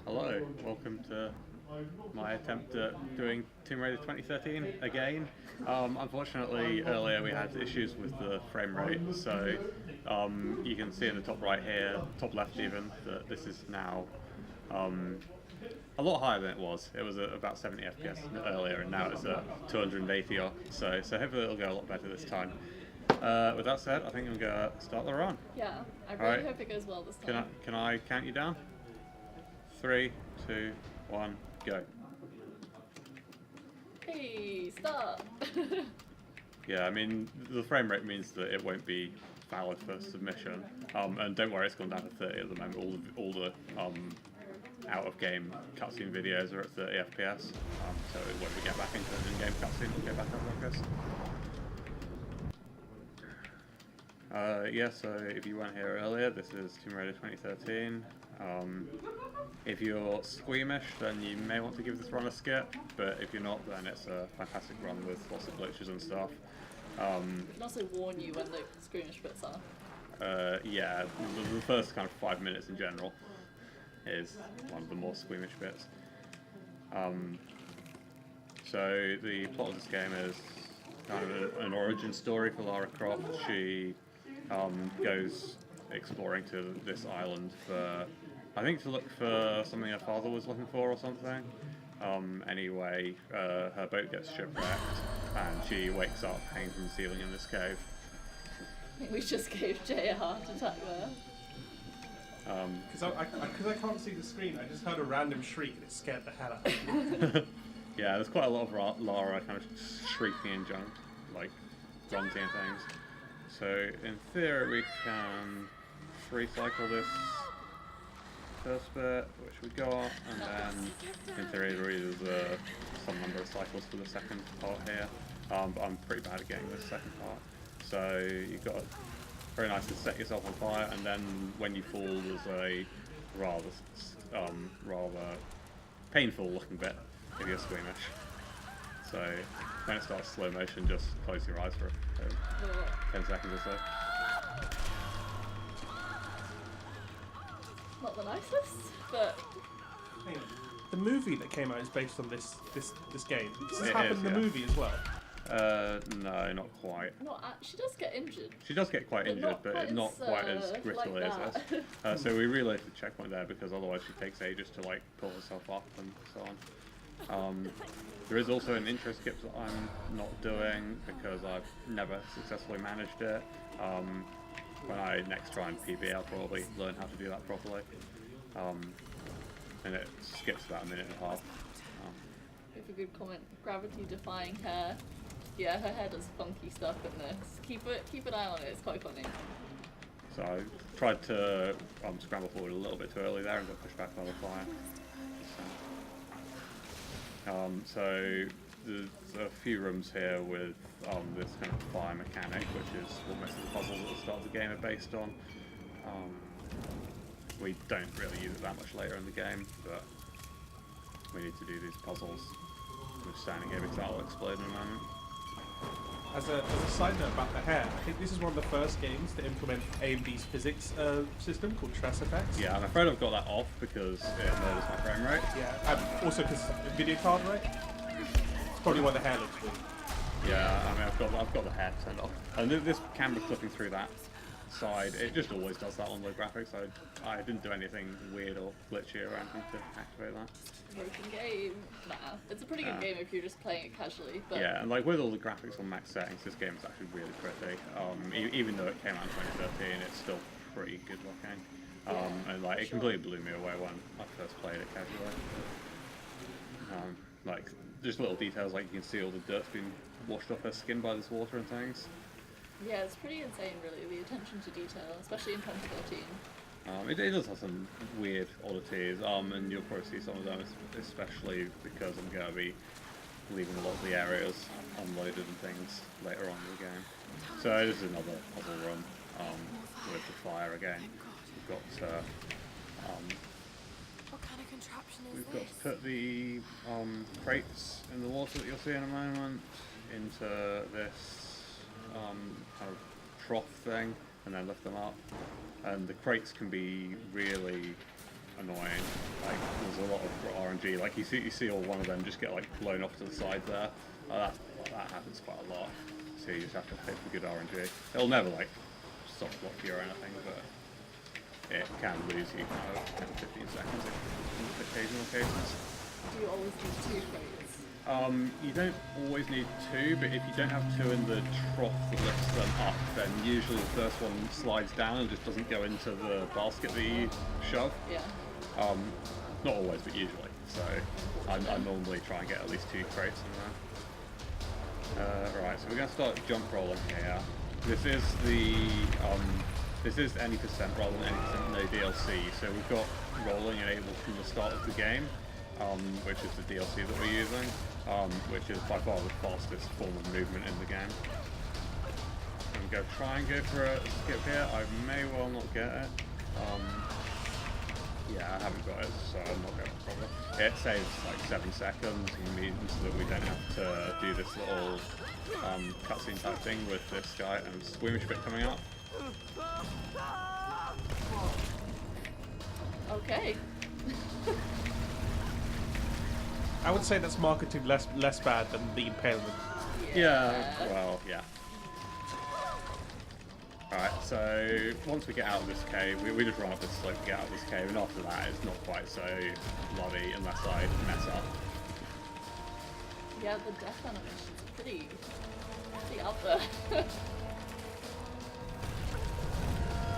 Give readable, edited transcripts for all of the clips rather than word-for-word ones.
Hello, welcome to my attempt at doing Tomb Raider 2013 again. Unfortunately, earlier we had issues with the frame rate, so you can see in the top right here, top left even, that this is now a lot higher than it was. It was at about 70 FPS earlier, and now it's at 280 or so hopefully it'll go a lot better this time. With that said, I think I'm going to start the run. Yeah, I really hope it goes well this time. Can I count you down? 3, 2, 1, go. Hey, stop! Yeah, I mean, the frame rate means that it won't be valid for submission. And don't worry, it's gone down to 30 at the moment. All the out-of-game cutscene videos are at 30 FPS. So when we get back into an in-game cutscene, we'll go back up like this. Yeah, so if you weren't here earlier, this is Tomb Raider 2013. If you're squeamish, then you may want to give this run a skip, but if you're not, then it's a fantastic run with lots of glitches and stuff. I can also warn you when the squeamish bits are. Yeah, the first kind of 5 minutes in general is one of the more squeamish bits. So the plot of this game is kind of an origin story for Lara Croft. She goes exploring to this island for, I think, to look for something her father was looking for or something. Anyway, her boat gets shipwrecked and she wakes up hanging from the ceiling in this cave. I think we just gave Jay a heart attack there. Because I can't see the screen, I just heard a random shriek and it scared the hell out of me. Yeah, there's quite a lot of Lara kind of shrieking and junk, like grunting and things. So in theory we can free cycle this first bit, which we got, and then in theory there's some number of cycles for the second part here. But I'm pretty bad at getting this second part. So you've got very nice to set yourself on fire, and then when you fall there's a rather painful looking bit if you're squeamish. So when it starts slow motion, just close your eyes for 10 seconds or so. Not the nicest, but... Hang on. The movie that came out is based on this game. Does this It happen is, in the yeah. movie as well? No, not quite. She does get injured. She does get quite injured, but not quite as grittily like as this. So we reloaded the checkpoint there because otherwise she takes ages to like pull herself up and so on. There is also an intro skip that I'm not doing because I've never successfully managed it. When I next try and PB, I'll probably learn how to do that properly. And it skips about a minute and a half. If a good comment, gravity defying hair. Yeah, her hair does funky stuff in this. Keep an eye on it, it's quite funny. So I tried to scramble forward a little bit too early there and got pushed back by the fire. So there's a few rooms here with this kind of fire mechanic, which is what most of the puzzles at the start of the game are based on. We don't really use it that much later in the game, but we need to do these puzzles. I'm just standing here because that'll explode in a moment. As a side note about the hair, I think this is one of the first games to implement AMD's physics system called Stress Effects. Yeah, I'm afraid I've got that off because it murders my frame rate. Yeah, also because video card rate. It's probably why the hair looks weird. Yeah, I mean I've got the hair turned off. And this camera clipping through that side, it just always does that on low graphics. I didn't do anything weird or glitchy or anything to activate that. Broken game. Nah, it's a pretty good game if you're just playing it casually. But yeah, and like with all the graphics on max settings, this game is actually really pretty. Even though it came out in 2013, it's still pretty good looking. And like it completely blew me away when I first played it casually. Like just little details, like you can see all the dirt's been washed off her skin by this water and things. yeah, it's pretty insane, really, the attention to detail, especially in 2013. It does have some weird oddities, and you'll probably see some of them, especially because I'm going to be leaving a lot of the areas unloaded and things later on in the game. So this is another puzzle room with the fire again. We've got What kind of contraption is to put the crates in the water that you'll see in a moment into this kind of trough thing, and then lift them up. And the crates can be really annoying. Like there's a lot of RNG. Like you see all one of them just get like blown off to the side there. That happens quite a lot. So you just have to pick for good RNG. It'll never like soft block you or anything, but it can lose you kind of 10 15 seconds in occasional cases. Do you always need 2 crates? You don't always need 2, but if you don't have 2 in the trough that lifts them up, then usually the first one slides down and just doesn't go into the basket that you shove. Yeah. Not always, but usually. So I normally try and get at least 2 crates in there. Right, so we're going to start jump rolling here. This is the this is any percent rather than any percent no DLC. So we've got rolling enabled from the start of the game, which is the DLC that we're using, which is by far the fastest form of movement in the game. I'm going to try and go for a skip here. I may well not get it. Yeah, I haven't got it, so I'm not going to bother. It saves like 7 seconds and means that we don't have to do this little cutscene type thing with this guy and squeamish bit coming up. Okay. I would say that's marketing less bad than the impalement. Yeah, well, yeah. Alright, so once we get out of this cave, we just run up this slope to get out of this cave, and after that it's not quite so bloody unless I mess up. Yeah, the death animations are pretty out there.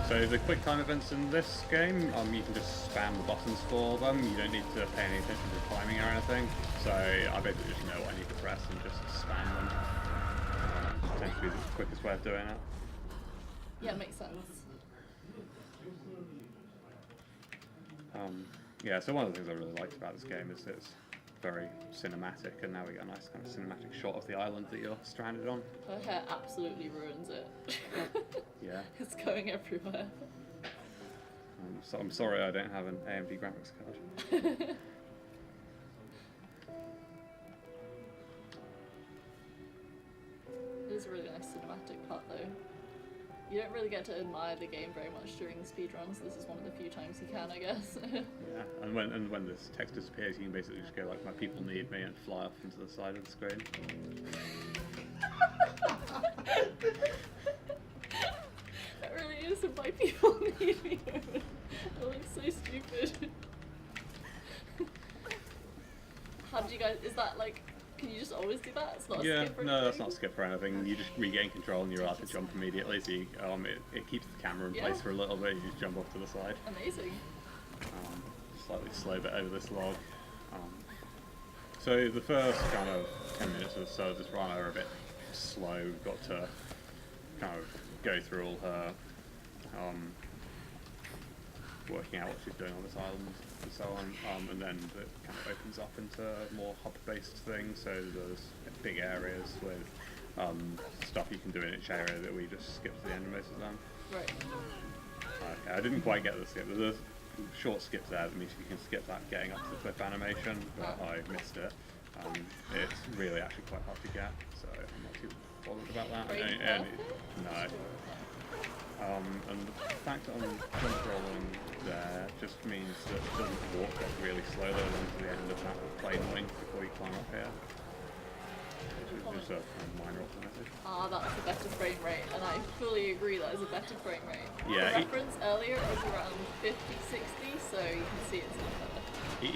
So the quick time events in this game, you can just spam the buttons for them. You don't need to pay any attention to timing or anything. So I basically just know what I need to press and just spam them. Tends to be the quickest way of doing it. Yeah, it makes sense. Yeah, so one of the things I really liked about this game is it's very cinematic, and now we get a nice kind of cinematic shot of the island that you're stranded on. Her hair absolutely ruins it. Yeah. It's going everywhere. So I'm sorry I don't have an AMD graphics card. It is a really nice cinematic part though. You don't really get to admire the game very much during speedruns. This is one of the few times you can, I guess. Yeah, and when this text disappears, you can basically just go like, "My people need me," and fly off into the side of the screen. That really is a "my people need me" moment. That looks so stupid. How do you guys? Is that like? Can you just always do that? It's not a skip or no, anything? that's not a skip or anything. You just regain control and you're allowed to jump immediately. So you, it keeps the camera in place for a little bit. You just jump off to the side. Amazing. Slightly slow bit over this log. So the first kind of 10 minutes or so of this run are a bit slow. We've got to kind of go through all her working out what she's doing on this island and so on, and then it kind of opens up into a more hub-based thing. So there's big areas with stuff you can do in each area that we just skip to the end of most of them. Right. Okay, I didn't quite get the skip. There's a short skip there that means you can skip that getting up to the cliff animation, but I missed it. It's really actually quite hard to get, so I'm not too bothered about that. No. And the fact that I'm jump rolling there just means that it doesn't walk like really slowly along to the end of that plane link before you climb up here. Which is just a minor alternative. That's a better frame rate, and I fully agree that is a better frame rate. Yeah, the reference earlier was around 50, 60, so you can see it's not better.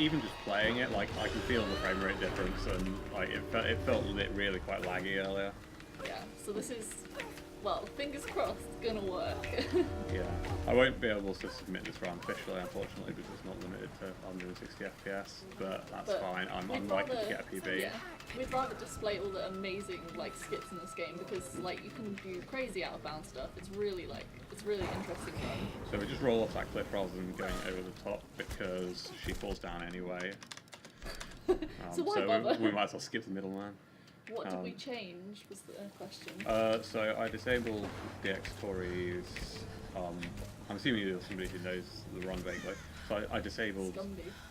Even just playing it, like I can feel the frame rate difference, and like it felt really quite laggy earlier. Yeah, so this is, well, fingers crossed, gonna work. Yeah, I won't be able to submit this run officially, unfortunately, because it's not limited to 160 FPS, but that's fine. I'm unlikely to get a PB. Yeah, we'd rather display all the amazing like skips in this game because like you can do crazy out of bounds stuff. It's really interesting fun. So we just roll off that cliff rather than going over the top because she falls down anyway. So why bother? We might as well skip the middleman. What did we change was the question. So I disabled DX Tories. I'm assuming you're somebody who knows the run vaguely. So I disabled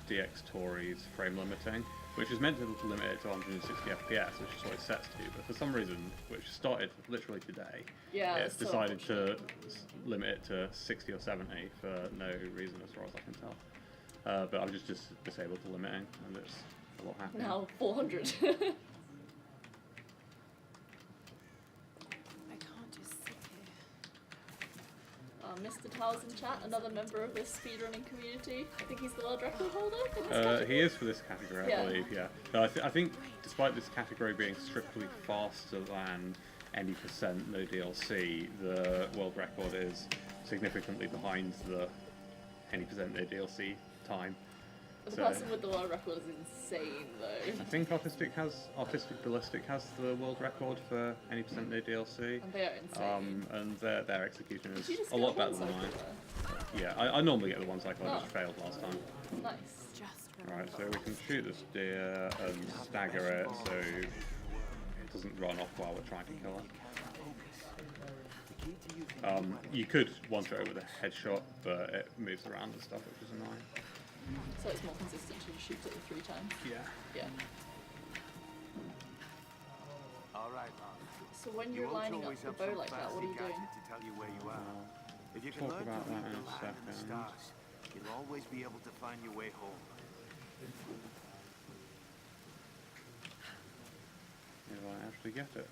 DX Tories frame limiting, which is meant to limit it to 160 FPS, which is what it sets to. But for some reason, which started literally today, it's decided to limit it to 60 or 70 for no reason as far as I can tell. but I've just disabled the limiting, and it's a lot happier. Now 400. Mr. Towers in chat, another member of this speedrunning community. I think he's the world record holder for this category. He is for this category, I believe, yeah. No, I think despite this category being strictly faster than any percent no DLC, the world record is significantly behind the any percent no DLC time. The person with the world record is insane, though. I think Artistic Ballistic has the world record for any percent no DLC. And they are insane. And their execution is a lot better than mine. Yeah, I normally get the one cycle. I just failed last time. Nice. Right, so we can shoot this deer and stagger it so it doesn't run off while we're trying to kill it. You could one-shot it with a headshot, but it moves around and stuff, which is annoying. So it's more consistent to shoot it 3 times? Yeah. All right, Mark. So when you're lining up the bow like that, what are you doing? To tell you where you are. If you can Talk learn about to read that in the a land and the second. stars, you'll always be able to find your way home. If I actually get it.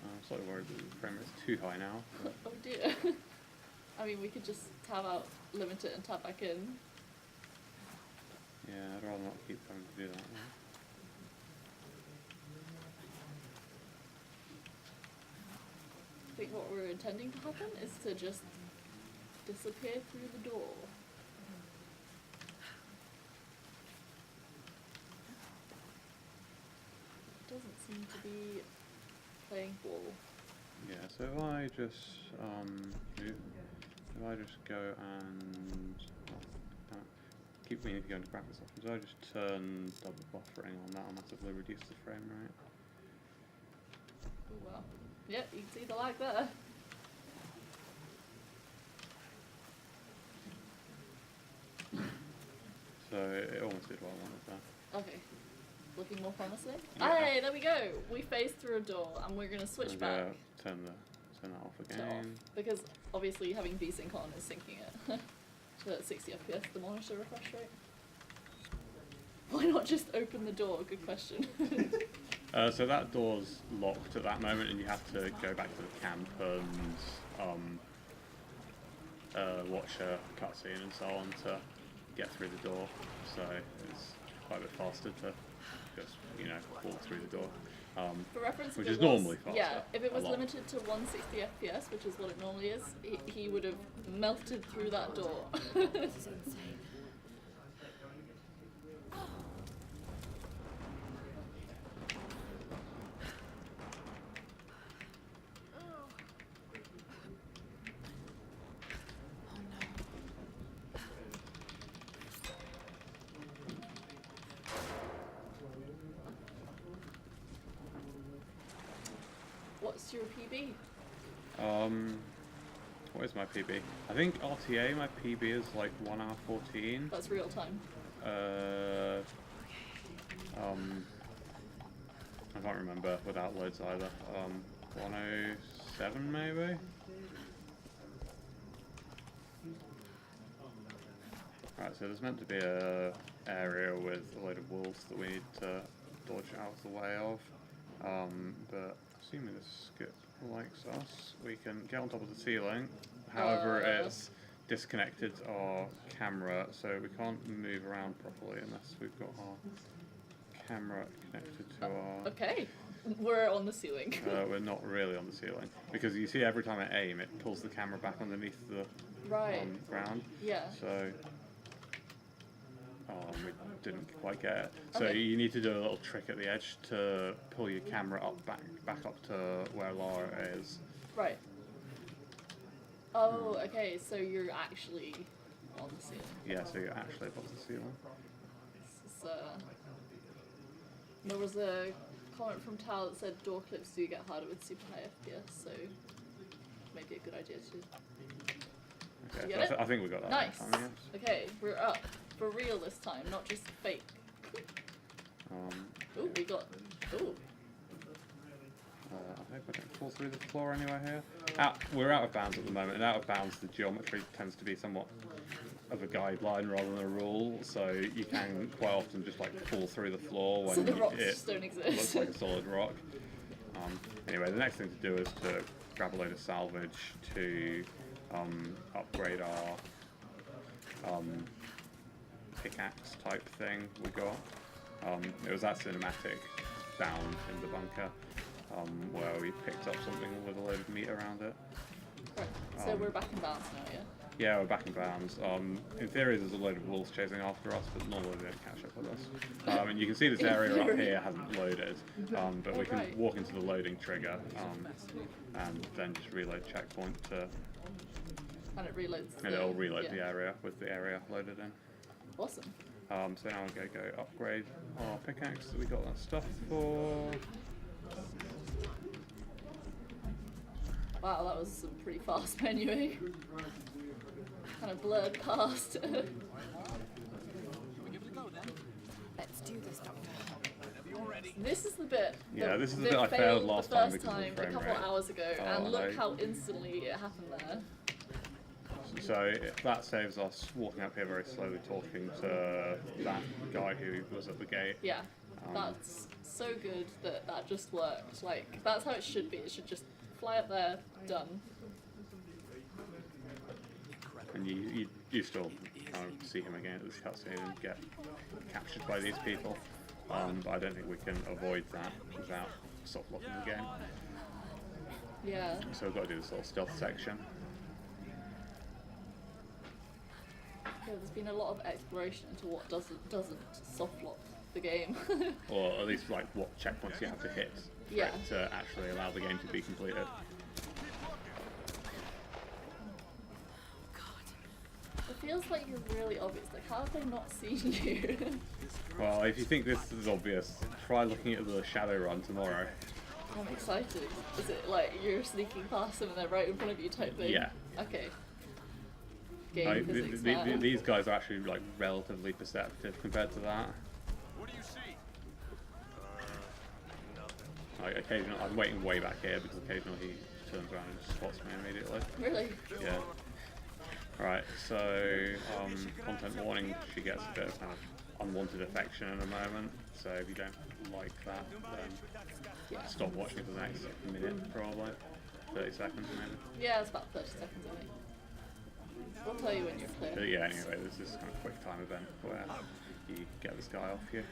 I'm slightly worried that the frame rate's too high now. But Oh dear. I mean, we could just tab out, limit it, and tab back in. yeah, I'd rather not keep having to do that. Yeah. I think what we're intending to happen is to just disappear through the door. It doesn't seem to be playing ball. Yeah, so if I just go and keep meaning to go into graphics options, I just turn double buffering on, that'll massively reduce the frame rate. Oh well. Yep, you can see the lag there. So it almost did what I wanted there. Okay. Looking more promising. Yeah. Hey, there we go. We phased through a door and we're gonna switch And, back turn that off to off. again. Because obviously having VSync on is syncing it to 60 FPS, the monitor refresh rate. Why not just open the door? Good question. So that door's locked at that moment, and you have to go back to the camp and watch a cutscene and so on to get through the door. So it's quite a bit faster to just walk through the door. For reference, Which if is it was, normally faster. Yeah, if it was a lot. limited to 160 FPS, which is what it normally is, he would have melted through that door. This is insane. What's your PB? What is my PB? I think RTA, my PB is like 1 hour 14. That's real time. I can't remember without loads either. 107 maybe? Right, so there's meant to be a area with a load of wolves that we need to dodge out of the way of. But assuming this skip likes us, we can get on top of the ceiling. However, it's disconnected our camera, so we can't move around properly unless we've got our camera connected to our... Okay, we're on the ceiling. We're not really on the ceiling, because you see every time I aim, it pulls the camera back underneath the ground. Yeah. So we didn't quite get it. So Okay. you need to do a little trick at the edge to pull your camera up back up to where Lara is. Right. Oh, okay, so you're actually on the ceiling. Yeah, so you're actually above the ceiling. This is, there was a comment from Tal that said door clips do get harder with super high FPS, so maybe a good idea to... Okay, You so get it? I think we got that. Nice! Time, yes. Okay, we're up. For real this time, not just fake. Ooh, we got... Ooh. I hope I don't fall through the floor anywhere here. We're out of bounds at the moment, and out of bounds the geometry tends to be somewhat of a guideline rather than a rule, so you can quite often just like fall through the floor when So the rocks it just don't exist. looks like a solid rock. Anyway, the next thing to do is to grab a load of salvage to upgrade our pickaxe type thing we got. It was that cinematic down in the bunker where we picked up something with a load of meat around it. Right. So we're back in bounds now, yeah? Yeah, we're back in bounds. In theory, there's a load of wolves chasing after us, but normally they don't catch up with us. And you can see this area up here hasn't loaded, but we can walk into the loading trigger and then just reload checkpoint to... And it reloads. And it'll reload the area with the area loaded in. Awesome. So now we're going to go upgrade our pickaxe that we got that stuff for. Wow, that was some pretty fast menuing. Kind of blurred past. Let's do this, Doctor. This is the bit. Yeah, this is the that bit I failed last the time first because of the time a frame couple rate. of hours ago, Oh, and look no. how instantly it happened there. So that saves us walking up here very slowly, talking to that guy who was at the gate. Yeah, that's so good that that just worked. Like, that's how it should be. It should just fly up there, done. And you still kind of see him again at this cutscene and get captured by these people. But I don't think we can avoid that without soft locking the game. Yeah. So we've got to do this little stealth section. Yeah, there's been a lot of exploration into what doesn't soft lock the game. Or at least like what checkpoints you have to hit for Yeah. it to actually allow the game to be completed. It feels like you're really obvious. Like, how have they not seen you? Well, if you think this is obvious, try looking at the shadow run tomorrow. I'm excited. Is it like you're sneaking past them and they're right in front of you type thing? Yeah. Okay. Game Like, physics there. these guys are actually like relatively perceptive compared to that. What do you see? Like occasionally, I'm waiting way back here because occasionally he turns around and just spots me immediately. Really? Yeah. Right, so content warning, she gets a bit of kind of unwanted affection in a moment, so if you don't like that, then stop watching for the next minute, probably. 30 seconds maybe. Yeah, it's about 30 seconds, I think. We'll tell you when you're clear. But yeah, anyway, there's this kind of quick time event where you get this guy off you.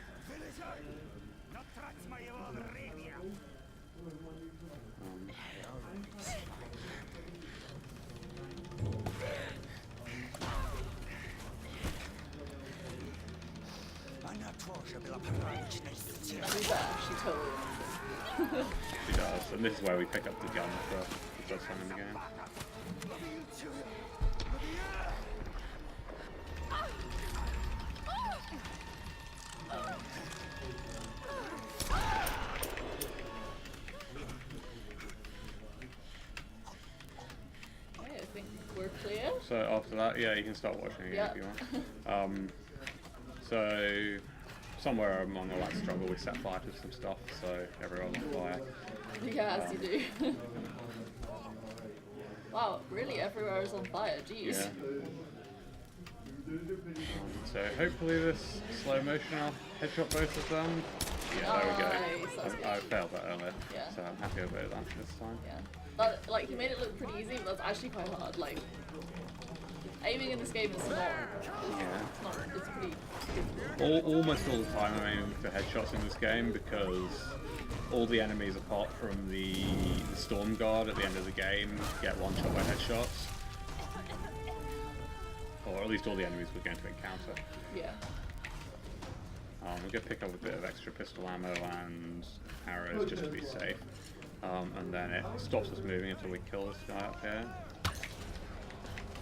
She actually totally wants it. She does, and this is where we pick up the gun for the first time in the game. Okay, I think we're clear. So after that, yeah, you can start watching again if you want. So somewhere among all that struggle, we set fire to some stuff, so everyone's on fire. Yeah, as you do. Wow, really everywhere is on fire, jeez. Yeah. So hopefully this slow motion, I'll headshot both of them. Yeah, there we Nice, go. that's I good. failed that earlier, Yeah. so I'm happy about that this time. Yeah. That, like, you made it look pretty easy, but that's actually quite hard. Like, aiming in this game is not. It's not. It's pretty difficult. Almost all the time I'm aiming for headshots in this game because all the enemies apart from the Storm Guard at the end of the game get one shot by headshots. Or at least all the enemies we're going to encounter. Yeah. We're going to pick up a bit of extra pistol ammo and arrows just to be safe. And then it stops us moving until we kill this guy up here.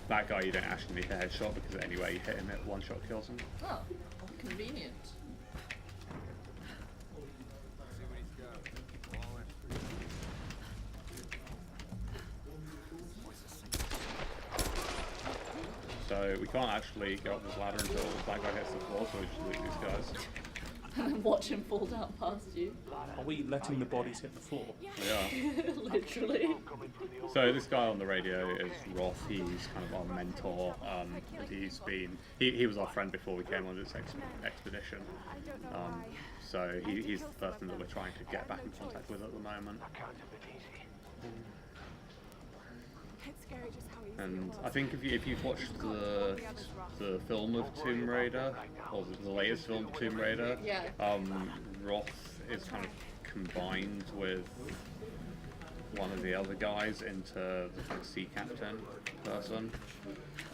That guy you don't actually need a headshot because anyway you hit him, it one shot kills him. Oh, convenient. So we can't actually go up this ladder until that guy hits the floor, so we just loot these guys. and then watch him fall down past you. Are we letting the bodies hit the floor? Yeah. Literally. So this guy on the radio is Roth. He's kind of our mentor. And he was our friend before we came on this expedition. So he's the person that we're trying to get back in contact with at the moment. It's scary just how easy And it was. I think if you've watched the film of Tomb Raider, or the latest film of Tomb Raider, Yeah. Roth is kind of combined with one of the other guys into the kind of sea captain person.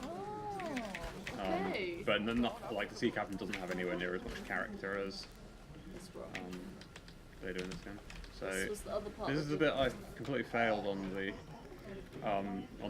Oh, okay. But not like the sea captain doesn't have anywhere near as much character as That's wrong. they do in this game. So This was the other part. this is the bit I completely failed on the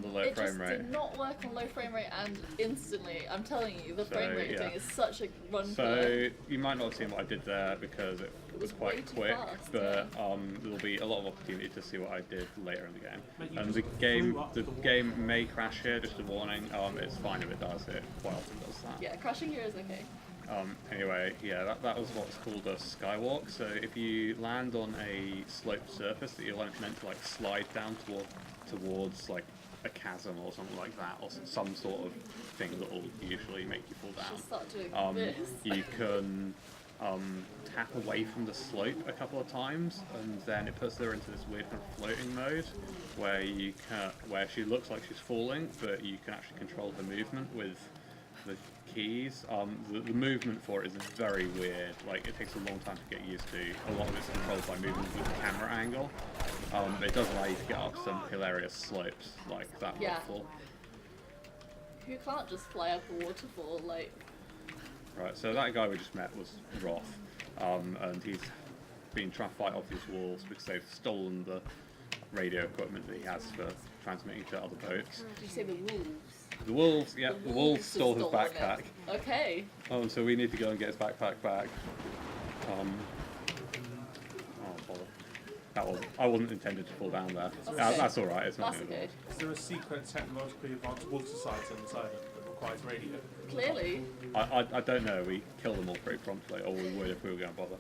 low It frame just rate. did not work on low frame rate, and instantly, I'm telling you, the So, frame rate yeah. thing is such a run So killer. you might not have seen what I did there because it was way quite too quick, fast, but there'll be a lot of opportunity to see what I did later in the game. Mate, you And just flew up the the wall. game may crash here. Just a warning. It's fine if it does. It quite often does that. Yeah, crashing here is okay. Anyway, yeah, that was what's called a skywalk. So if you land on a sloped surface that you're meant to like slide down towards like a chasm or something like that, or some sort of thing that will usually make you fall down. Just start doing this. You can tap away from the slope a couple of times, and then it puts her into this weird kind of floating mode where she looks like she's falling, but you can actually control her movement with the keys. The movement for it is very weird. Like, it takes a long time to get used to. A lot of it's controlled by movement with the camera angle. It does allow you to get up some hilarious slopes like that Yeah. waterfall. You can't just fly up a waterfall, like. Right, so that guy we just met was Roth, and he's been trying to fight off these wolves because they've stolen the radio equipment that he has for transmitting to other boats. Did you say the wolves? The wolves, yeah, the wolves have stole his stolen backpack. it. Okay. So we need to go and get his backpack back. Oh, bother. I wasn't intended to fall down there. Okay. That's all right. It's not That's your okay. Is there a secret technologically advanced water society on this island that requires radio? Clearly. I don't know. We killed them all pretty promptly, or we would if we were going to bother.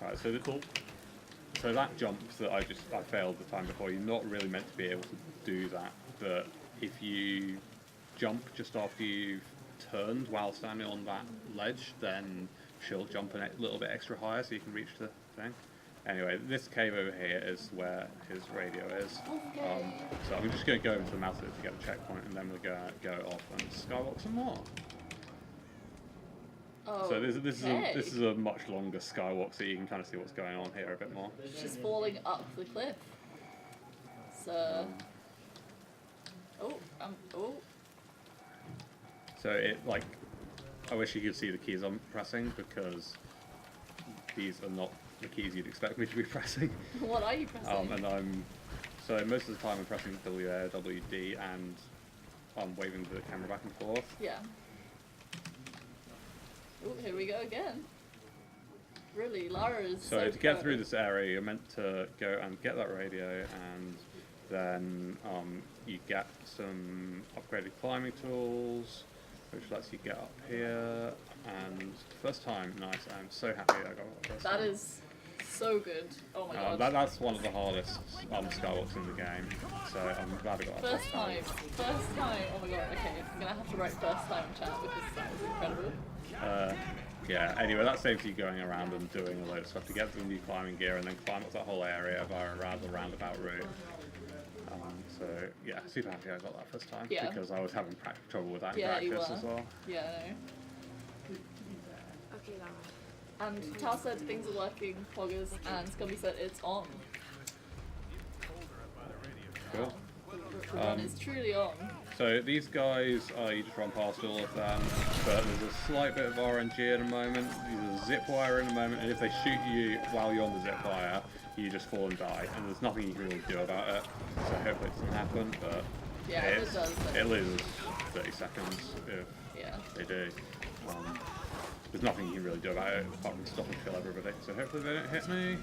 Right. So Cool. So that jump that I failed the time before, you're not really meant to be able to do that, but if you jump just after you've turned while standing on that ledge, then she'll jump a little bit extra higher so you can reach the thing. Anyway, this cave over here is where his radio is. So I'm just going to go into the mouth of it to get the checkpoint, and then we're going to go off and skywalk some more. Oh. So this is a much longer skywalk, so you can kind of see what's going on here a bit more. She's falling up the cliff. So. Oh. So I wish you could see the keys I'm pressing, because these are not the keys you'd expect me to be pressing. What are you pressing? So most of the time I'm pressing WA, WD, and I'm waving the camera back and forth. Yeah. Oh, here we go again. Really, Lara is So to get through this area, you're meant to go and get that radio, and then you get some upgraded climbing tools, which lets you get up here. And first time, nice. I'm so happy I got that first time. That is so good. Oh my god. That's one of the hardest skywalks in the game, so I'm glad I got that First time. First time. Oh my god. Okay, I'm gonna have to write first time in chat because that was incredible. Yeah, anyway, that saves you going around and doing a load of stuff to get the new climbing gear and then climb up that whole area via a rather roundabout route. So yeah, super happy I got that first time, Yeah. because I was having practical trouble with that in Yeah, you practice were. as well. Yeah, I know. Okay, Lara. And Tal said things are working, Poggers, and Scumby said it's on. Cool. The run is truly on. So these guys, you just run past all of them, but there's a slight bit of RNG in a moment, there's a zip wire in a moment, and if they shoot you while you're on the zip wire, you just fall and die, and there's nothing you can really do about it, so hopefully it doesn't happen, but Yeah, it does. it loses 30 seconds if Yeah. they do. There's nothing you can really do about it apart from stop and kill everybody, so hopefully they don't hit me.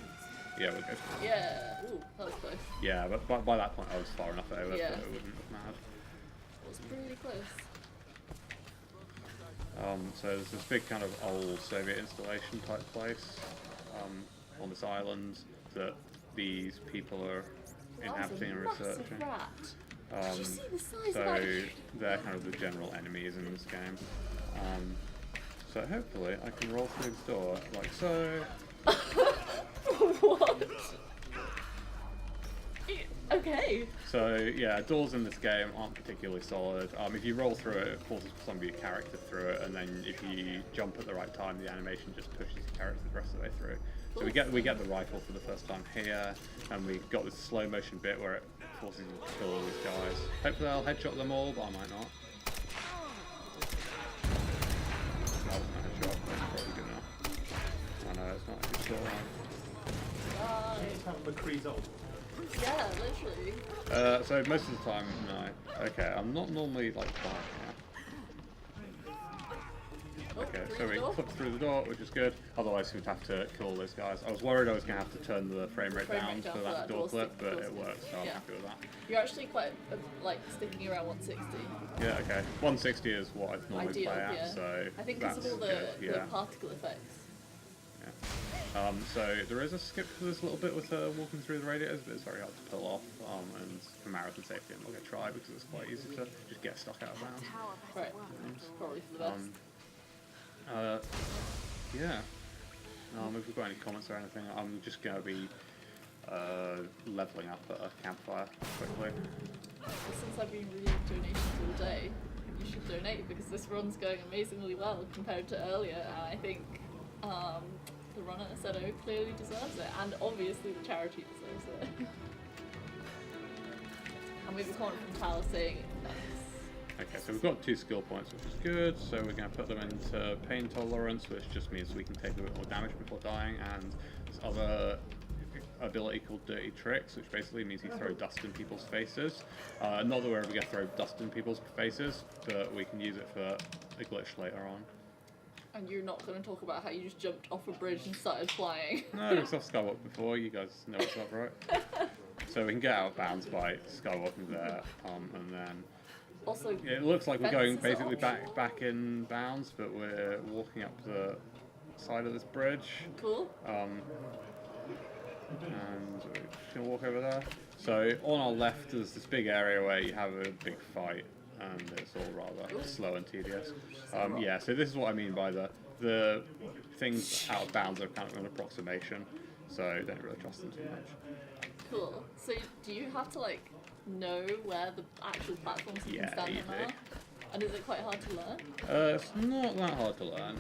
Yeah, we're good. Yeah. Ooh, that was close. Yeah, but by that point I was far enough over Yeah. that it wouldn't have mattered. It was pretty close. So there's this big kind of old Soviet installation type place on this island that these people are inhabiting and researching. Did you see the size of So that? they're kind of the general enemies in this game. So hopefully I can roll through the door like so. What? Okay. So yeah, doors in this game aren't particularly solid. If you roll through it, it forces some of your character through it, and then if you jump at the right time, the animation just pushes your character the rest of the way through. So we get the rifle for the first time here, and we got this slow motion bit where it forces you to kill all these guys. Hopefully I'll headshot them all, but I might not. That wasn't a headshot, that's probably good enough. I know, it's not a good shot. It's how McCree's old. Yeah, literally. So most of the time, no. Okay, I'm not normally like dying here. Oh, Okay, through so the we door. flipped through the door, which is good. Otherwise, we'd have to kill all those guys. I was worried I was going to have to turn the frame rate down for that door flip, but it worked, so I'm Yeah. happy with that. You're actually quite like sticking around 160. Yeah, okay. 160 is what I normally Ideal, play at, yeah. so I think that's because of all good. the Yeah. particle effects. So there is a skip for this little bit with walking through the radiators, but it's very hard to pull off. And for marathon safety, I'm not going to try because it's quite easy to just get stuck out of bounds. Tower better Right. work. Probably for the best. Yeah. If we've got any comments or anything, I'm just going to be leveling up at a campfire quickly. Since I've been reading donations all day, you should donate because this run's going amazingly well compared to earlier, and I think the runner zed0 clearly deserves it, and obviously the charity deserves it. And we have a comment from Tal saying nice. Okay, so we've got 2 skill points, which is good. So we're going to put them into pain tolerance, which just means we can take a bit more damage before dying, and this other ability called Dirty Tricks, which basically means you throw dust in people's faces. Not that we're ever going to throw dust in people's faces, but we can use it for a glitch later on. And you're not going to talk about how you just jumped off a bridge and started flying. No, we've saw Skywalk before, you guys know what's up, right? So we can get out of bounds by skywalking there, and then Also, it looks like we're going fences are basically optional. back in bounds, but we're walking up the side of this bridge. Cool. And we're just gonna walk over there. So on our left there's this big area where you have a big fight, and it's all rather slow and tedious. Yeah, so this is what I mean by the things out of bounds are kind of an approximation, so don't really trust them too much. Cool. So do you have to like know where the actual platforms you Yeah, can stand you on do. are? And is it quite hard to learn? It's not that hard to learn.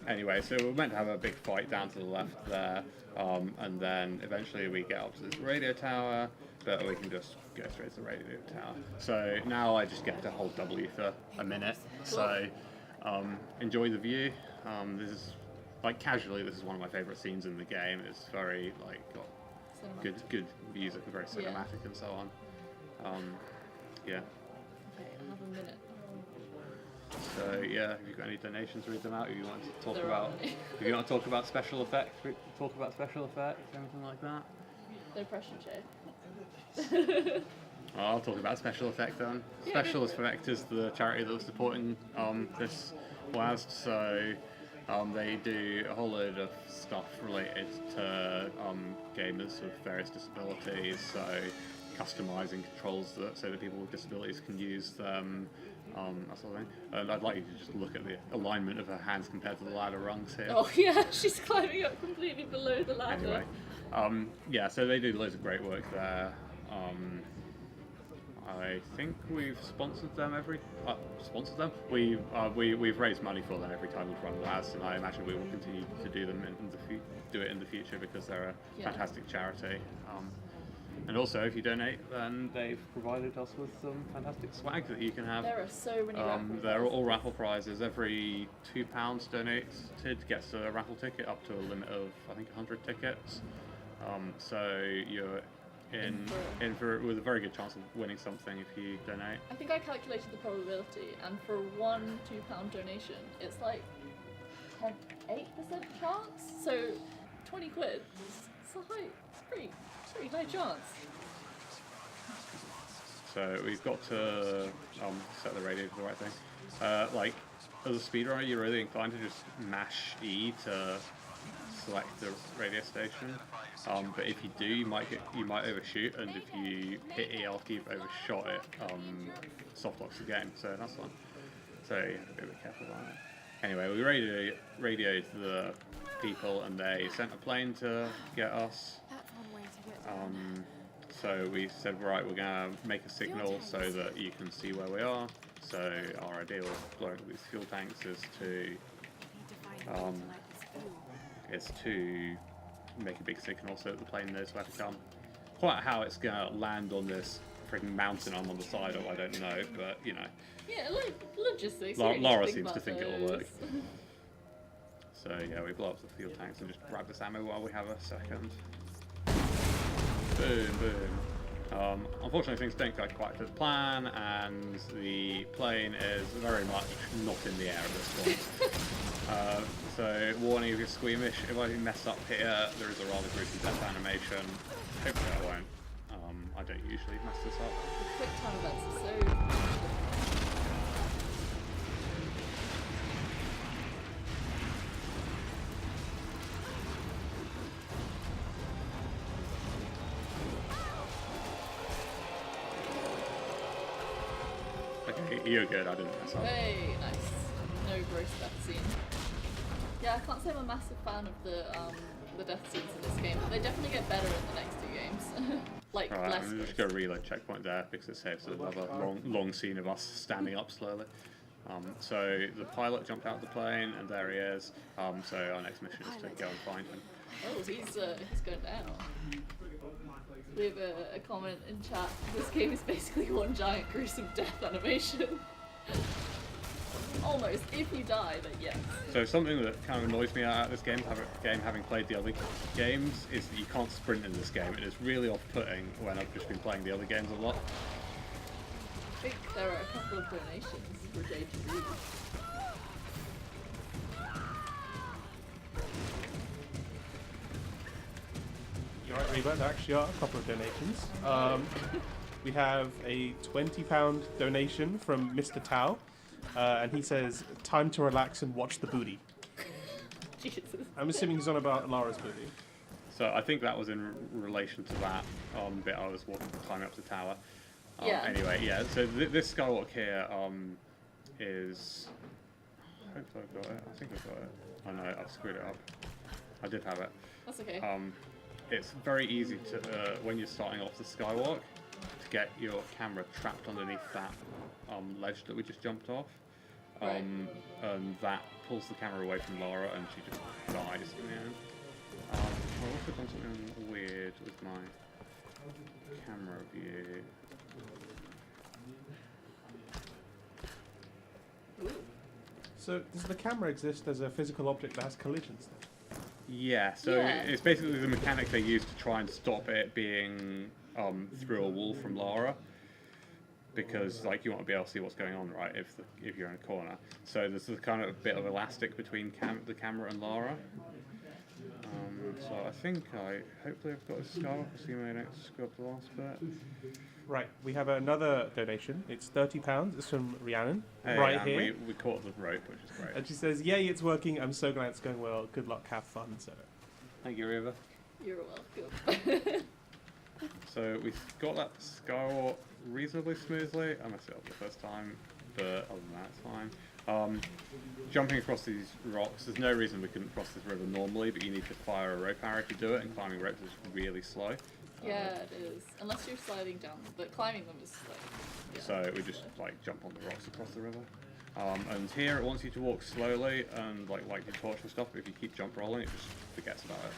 Anyway, so we're meant to have a big fight down to the left there, and then eventually we get up to this radio tower, but we can just go straight to the radio tower. So now I just get to hold W for a minute. So enjoy the view. This is like casually. This is one of my favourite scenes in the game. It's very like got Cinematic. good music and very Yeah. cinematic and so on. Yeah. Okay, I have a minute. So yeah, if you've got any donations, read them out. If you want to talk There about, aren't any. if you want to talk about special effects, talk about special effects, anything like that. No pressure, Jay. Well, I'll talk about special effects then. Yeah, Special go for it. Effects is the charity that was supporting this WASD. So they do a whole load of stuff related to gamers with various disabilities. So customizing controls so that people with disabilities can use them. That sort of thing. And I'd like you to just look at the alignment of her hands compared to the ladder rungs here. Oh yeah, she's climbing up completely below the ladder. Anyway, yeah, so they do loads of great work there. I think we've sponsored them We've raised money for them every time we've run WASD, and I imagine we will continue to do them do it in the future because they're a Yeah. fantastic charity. And also, if you donate, then they've provided us with some fantastic swag that you can have. There are so many raffle They're all prizes. raffle prizes. Every £2 donated gets a raffle ticket up to a limit of, I think, 100 tickets. So you're in for with a very good chance of winning something if you donate. I think I calculated the probability, and for one £2 donation, it's like 8% chance. So 20 quid. It's pretty high chance. So we've got to set the radio to the right thing. Like as a speedrunner, you're really inclined to just mash E to select the radio station. But if you do, you might overshoot, and if you hit E after you've overshot it, soft locks the game. So that's fun. So you have to be a bit careful about it. Anyway, we radioed the people, and they sent a plane to get us. That's one way to get down. So we said, right, we're gonna make a signal so that you can see where we are. So our idea of blowing up these fuel tanks is to Need to find people like this fool. make a big signal so that the plane knows where to come. Quite how it's gonna land on this freaking mountain I'm on the side of, I don't know, but you know. Yeah, like logistics. Laura seems to think it'll work. So yeah, we blow up the fuel tanks and just grab this ammo while we have a second. Boom, boom. Unfortunately, things don't go quite to the plan, and the plane is very much not in the air at this point. So, warning if you're squeamish, if I mess up here, there is a rather gruesome death animation. Hopefully I won't. I don't usually mess this up. The quick time events are so... Okay, you're good, I didn't mess up. Hey, nice. No gross death scene. Yeah, I can't say I'm a massive fan of the death scenes in this game, but they definitely get better in the next two games. Like, Alright, less I'm just gross. going to reload checkpoint there because it saves another long scene of us standing up slowly. So the pilot jumped out of the plane, and there he is. So our next mission is to go and find him. Oh, he's going down. We have a comment in chat. This game is basically one giant gruesome death animation. Almost. If you die, then yes. So something that kind of annoys me about this game, having played the other games, is that you can't sprint in this game. It is really off-putting when I've just been playing the other games a lot. I think there are a couple of donations for Day to Read. You're right, Reba, there actually are a couple of donations. We have a £20 donation from Mr. Tao, and he says, time to relax and watch the booty. Jesus. I'm assuming he's on about Lara's booty. So I think that was in relation to that bit I was climbing up the tower. Yeah. Anyway, yeah, so this skywalk here is... Hopefully I've got it. I think I've got it. Oh no, I've screwed it up. I did have it. That's okay. It's very easy to, when you're starting off the skywalk, to get your camera trapped underneath that ledge that we just jumped off. Right. And that pulls the camera away from Lara, and she just dies in the end. I've also done something weird with my camera view. Ooh. So does the camera exist as a physical object that has collisions then? Yeah, so Yeah. it's basically the mechanic they use to try and stop it being through a wall from Lara, because like you want to be able to see what's going on, right? If you're in a corner, so there's a kind of a bit of elastic between the camera and Lara. So I think hopefully I've got a scar. See my next screw up the last bit. Right, we have another donation. It's £30. It's from Rhiannon, Hey, right and here. we caught the rope, which is great. And she says, yay, it's working. I'm so glad it's going well. Good luck, have fun. So, Thank you, Riva. You're welcome. So we got that skywalk reasonably smoothly. I messed it up the first time, but other than that, it's fine. Jumping across these rocks, there's no reason we couldn't cross this river normally, but you need to fire a rope arrow to do it, and climbing ropes is really slow. Yeah, it is. Unless you're sliding down, but climbing them is like... Yeah. So we just like jump on the rocks across the river. And here it wants you to walk slowly and like your torch and stuff, but if you keep jump rolling, it just forgets about it.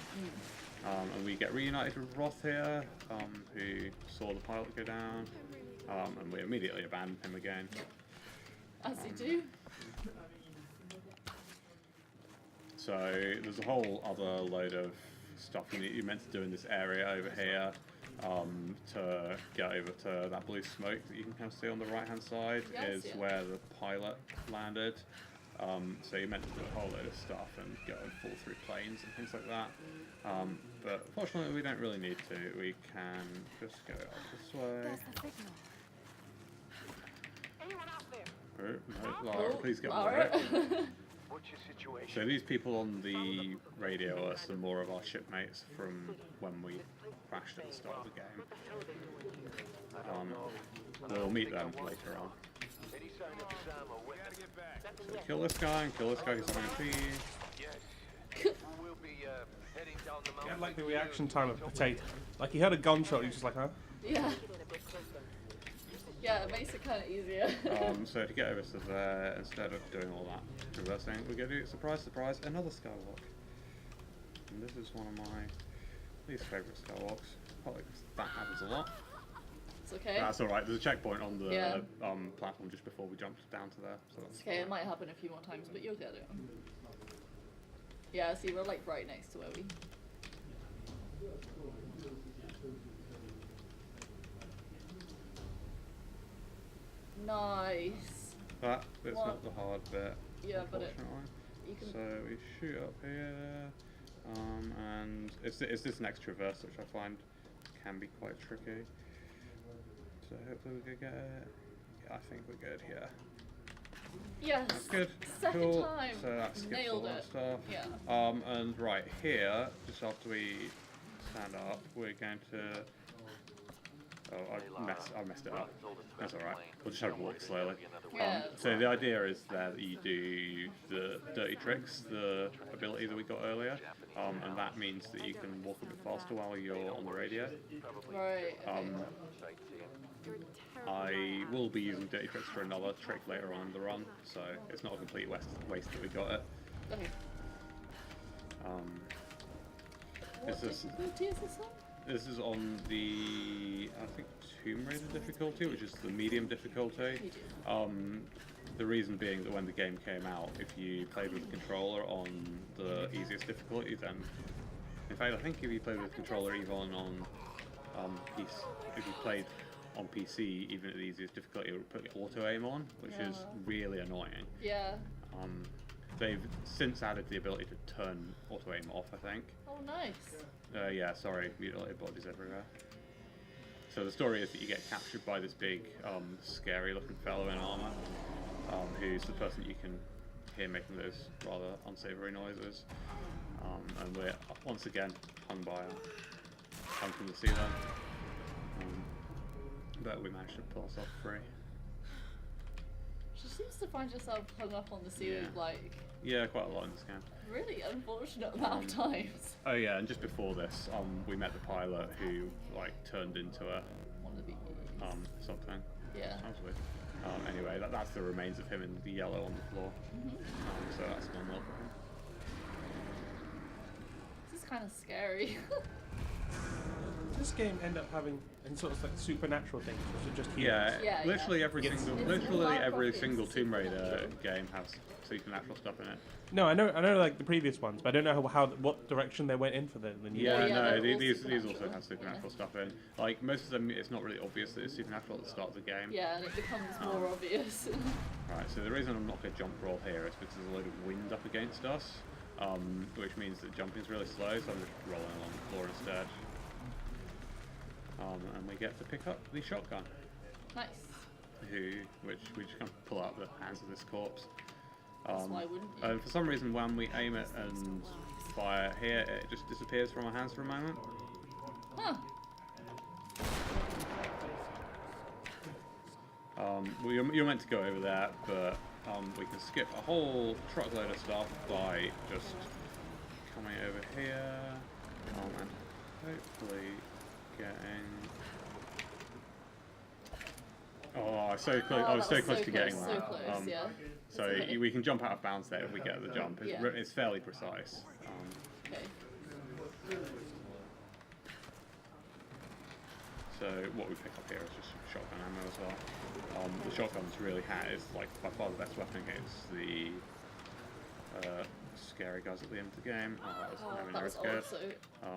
And we get reunited with Roth here, who saw the pilot go down, and we immediately abandon him again. As you do. So there's a whole other load of stuff you're meant to do in this area over here to get over to that blue smoke that you can kind of see on the right hand side is where the pilot landed. So you're meant to do a whole load of stuff and go and fall through planes and things like that. But fortunately we don't really need to. We can just go up this way. That's the signal. Anyone out there? Oh, no, Lara, please get on Lara. it. What's your situation? So these people on the radio are some more of our shipmates from when we crashed at the start of the game. We'll meet them later on. Any sign of Osama? We gotta get back. So kill this guy and kill this guy who's having a pee. Yes. We'll be heading down the I mountain. like the reaction time of Potato. Like he heard a gunshot, he's just like, huh? Yeah. Yeah, it makes it kind of easier. So to get over to there, instead of doing all that reversing, we're going to do, surprise, surprise, another skywalk. And this is one of my least favourite skywalks. Probably 'cause that happens a lot. It's okay. That's alright, there's a checkpoint on the Yeah. platform just before we jumped down to there. So that's It's okay, it might happen a few more times, but you'll get it. Yeah, see, we're like right next to where we... Nice. that bit's What? not the hard bit, Yeah, but it, unfortunately. you can... So we shoot up here, and it's this next traverse which I find can be quite tricky. So hopefully we can get it. Yeah, I think we're good here. Yes! Good. Second Cool. time! So that skips Nailed all that it. stuff. Yeah. And right here, just after we stand up, we're going to. Oh, I messed it up. That's alright. We'll just have to walk slowly. Yeah. So the idea is that you do the dirty tricks, the ability that we got earlier, and that means that you can walk a bit faster while you're on the radio. Right. Okay. You're terrible. I will be using dirty tricks for another trick later on in the run, so it's not a complete waste that we got it. Okay. This What is difficulty is this on? this is on the I think Tomb Raider difficulty, which is the medium difficulty. The reason being that when the game came out, if you played with the controller on the easiest difficulty, then in fact I think if you played with the controller even on if you played on PC, even at the easiest difficulty, it would put auto aim on, which is really annoying. Yeah. They've since added the ability to turn auto aim off, I think. Oh, nice. Yeah, sorry, mutilated bodies everywhere. So the story is that you get captured by this big, scary looking fellow in armour, who's the person you can hear making those rather unsavoury noises. And we're once again hung from the ceiling. But we managed to pull ourselves free. She seems to find herself hung up on the ceiling, Yeah. like, Yeah, quite a lot in this game. really unfortunate amount of times. Oh yeah, and just before this, we met the pilot who like turned into a One of the something. Yeah. Sounds weird. Anyway, that's the remains of him in the yellow on the floor. So that's one more for him. This is kind of scary. Does this game end up having any sort of like supernatural things, or is it just here? Yeah, Yeah, literally yeah. every It's- single, it's literally Lara every Croft single is Tomb Raider supernatural. game has supernatural stuff in it. No, I know, like the previous ones, but I don't know how what direction they went in for the new. Yeah, yeah, no, they're all these also supernatural, have supernatural yeah. stuff in. Like most of them, it's not really obvious that it's supernatural at the start of the game. Yeah, and it becomes more obvious. Right, so the reason I'm not going to jump roll here is because there's a load of wind up against us, which means that jumping is really slow, so I'm just rolling along the floor instead. And we get to pick up the shotgun, Nice. which we just kind of pull out the hands of this corpse. Why wouldn't you? And for some reason, when we aim it and fire here, it just disappears from our hands for a moment. Huh. You're meant to go over there, but we can skip a whole truckload of stuff by just coming over here and hopefully getting. Oh, I was so close! I was so close to getting so that. close, yeah. So It's okay. we can jump out of bounds there if we get the jump. It's, Yeah. it's fairly precise. Okay. So what we pick up here is just shotgun ammo as well. The shotgun's really is like by far the best weapon against the scary guys at the end of the game. Oh, that was, That was very odd, scared. so...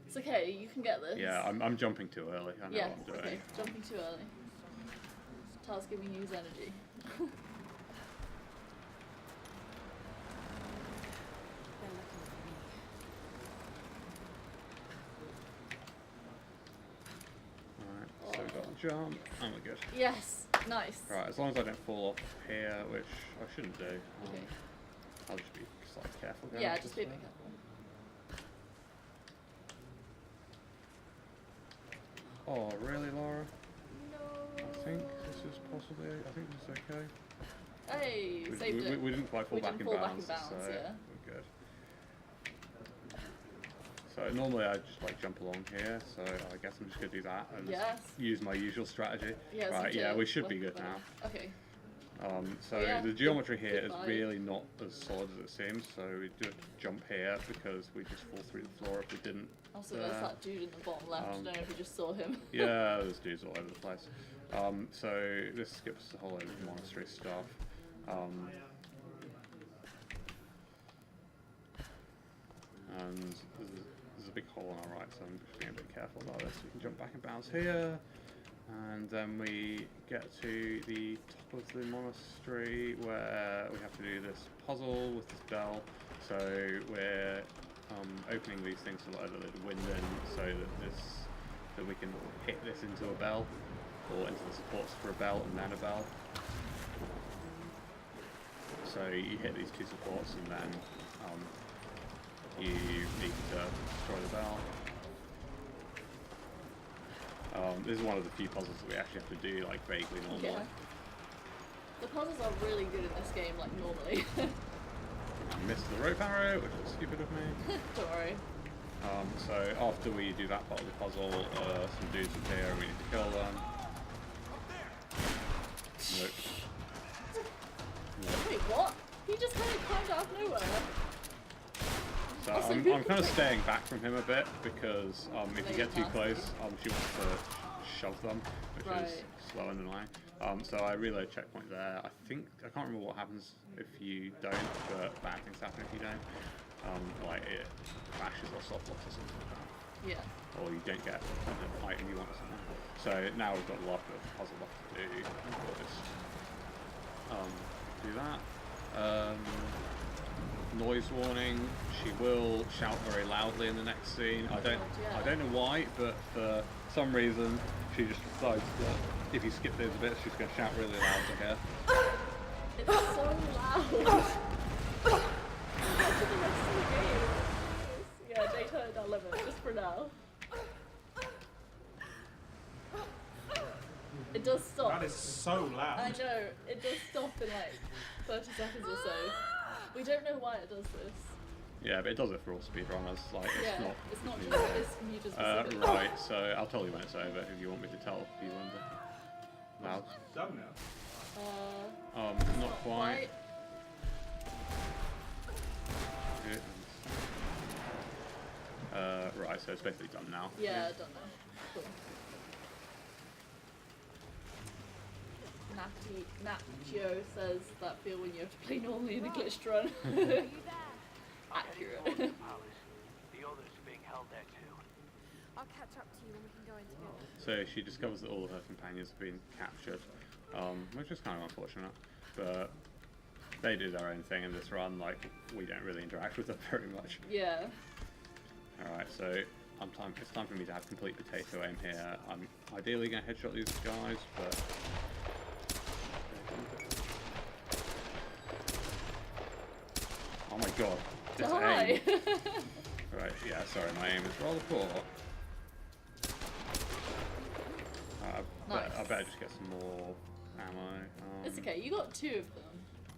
It's okay, you can get this. Yeah, I'm jumping too early. I know Yeah, what I'm doing. okay. Jumping too early. Tal's giving you his energy. They're looking for me. Alright, so we've got the jump, and we're good. Yes! Nice. Right, as long as I don't fall off here, which I shouldn't do. Okay. I'll just be slightly careful. going Yeah, up just this be a way. bit careful. Oh, really, Laura? No. I think this is possibly. I think this is okay. Hey, saved it. We didn't quite fall We back didn't in fall back bounds, in bounds, so yeah. we're good. So normally I just like jump along here, so I guess I'm just gonna do that and Yes. use my usual strategy. Yeah, Right, seem yeah, to we should be work good better. now. Okay. So Yeah, the geometry good- here good is buy. really not as solid as it seems, so we do have to jump here because we just fall through the floor if we didn't. Also, there's that dude in the bottom left. I don't know if you just saw him. Yeah, there's dudes all over the place. So this skips a whole load of monastery stuff. And there's a big hole on our right, so I'm just being a bit careful about this. We can jump back and bounce here, and then we get to the top of the monastery where we have to do this puzzle with this bell. So we're opening these things to let a little wind in, so that we can hit this into a bell, or into the supports for a bell and then a bell. So you hit these two supports and then you need to destroy the bell. This is one of the few puzzles that we actually have to do like vaguely normally. Yeah. The puzzles are really good in this game, like normally. I missed the rope arrow, which was stupid of me. Don't worry. So after we do that part of the puzzle, some dudes appear and we need to kill them. Nope. Nope. Wait, what? He just kind of climbed out of nowhere. So Also, I'm who- kind of staying back from him a bit because if you get too Nasty. close, she wants to shove them, which is Right. slow and annoying. So I reload checkpoint there. I can't remember what happens if you don't, but bad things happen if you don't. Like it crashes or soft locks or something like that. Yeah. Or you don't get the item you want or something. So now we've got a lot of puzzle left to do. We'll just do that. Noise warning. She will shout very loudly in the next scene. I don't know why, but for some reason she just decides that if you skip those bits, she's going to shout really loud to hear. It's so loud. Get to the rest of the game. Yeah, daytime at 11, just for now. It does stop. That is so loud. I know, it does stop in like 30 seconds or so. We don't know why it does this. Yeah, but it does it for all speedrunners. Like It's not just this computer specific. right, so I'll tell you when it's over if you want me to tell you when the loud. Done now. Not quite. Good. Right, so it's basically done now. Yeah, I don't know. Cool. Nacho says that feel when you have to play normally in a glitched run. Accurate. The others are being held there too. I'll catch up to you when we can go in together. So she discovers that all of her companions have been captured, which is kind of unfortunate, but they do their own thing in this run, like we don't really interact with them very much. Yeah. Alright, so it's time for me to have complete potato aim here. I'm ideally going to headshot these guys, but... Oh my god, this Die. aim. Right, yeah, sorry, my aim is rather poor. I better just get some more ammo. It's okay, you got 2 of them.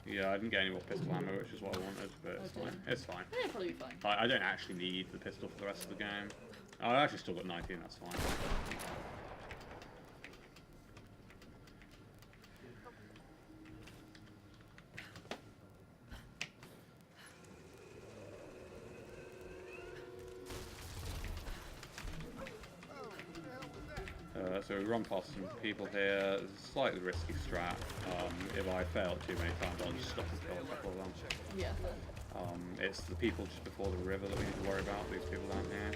Yeah, I didn't get any more pistol ammo, which is what I wanted, but it's Okay. fine. It's fine. Yeah, probably be fine. I don't actually need the pistol for the rest of the game. I've actually still got 19, that's fine. So we run past some people here. It's a slightly risky strat. If I fail too many times, I'll just stop and kill a couple of them. Yeah. It's the people just before the river that we need to worry about, these people down here.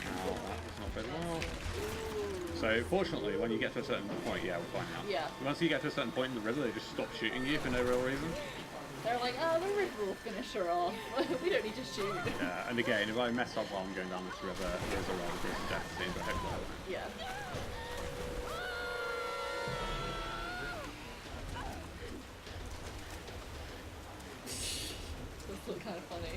Now, that does not bode well. So, fortunately, when you get to a certain point, yeah, we're fine now. Yeah. Once you get to a certain point in the river, they just stop shooting you for no real reason. They're like, oh, the river will finish her off. We don't need to shoot. Yeah, and again, if I mess up while I'm going down this river, there's a rather decent death scene, but hopefully I won't. Yeah. kind of funny.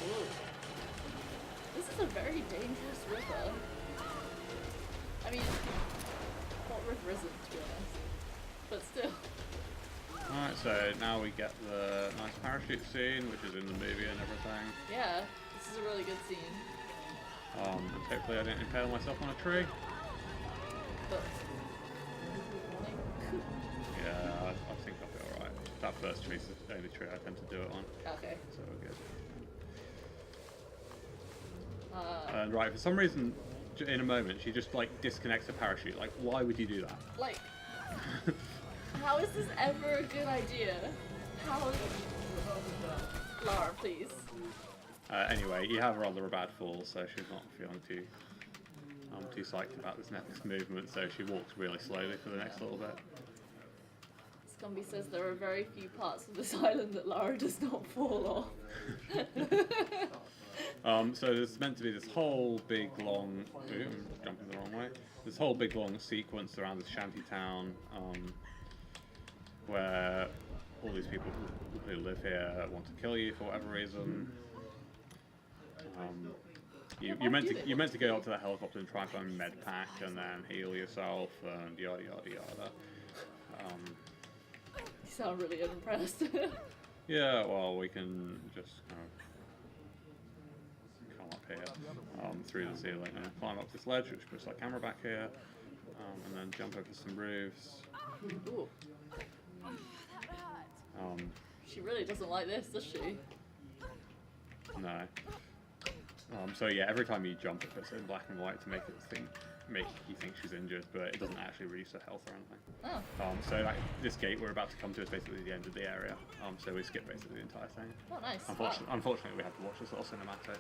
Ooh. This is a very dangerous river. I mean, what river isn't, to be honest? But still. Alright, so now we get the nice parachute scene, which is in the movie and everything. Yeah, this is a really good scene. And hopefully I didn't impale myself on a tree. But Yeah, I think I'll be alright. That first tree is the only tree I tend to do it on, okay. so we're good. And right, for some reason, in a moment, she just like disconnects the parachute. Like, why would you do that? Like, how is this ever a good idea? How? Lara, please. Anyway, you have rather a bad fall, so she's not feeling too psyched about this next movement, so she walks really slowly for the next little bit. Scumby says there are very few parts of this island that Lara does not fall off. So there's meant to be this whole big long, ooh, I'm jumping the wrong way. This whole big long sequence around this shanty town, where all these people who live here want to kill you for whatever reason. You're meant to go up to the helicopter and try and find a med pack and then heal yourself and yada yada yada. You sound really unimpressed. Yeah, well, we can just kind of come up here through the ceiling and climb up this ledge, which puts our camera back here, and then jump over some roofs. Ooh. She really doesn't like this, does she? No. So yeah, every time you jump, it puts it in black and white to make you think she's injured, but it doesn't actually reduce her health or anything. Oh. So like, this gate we're about to come to is basically the end of the area. So we skip basically the entire thing. Oh, nice. Unfortunately, we have to watch this little cinematic.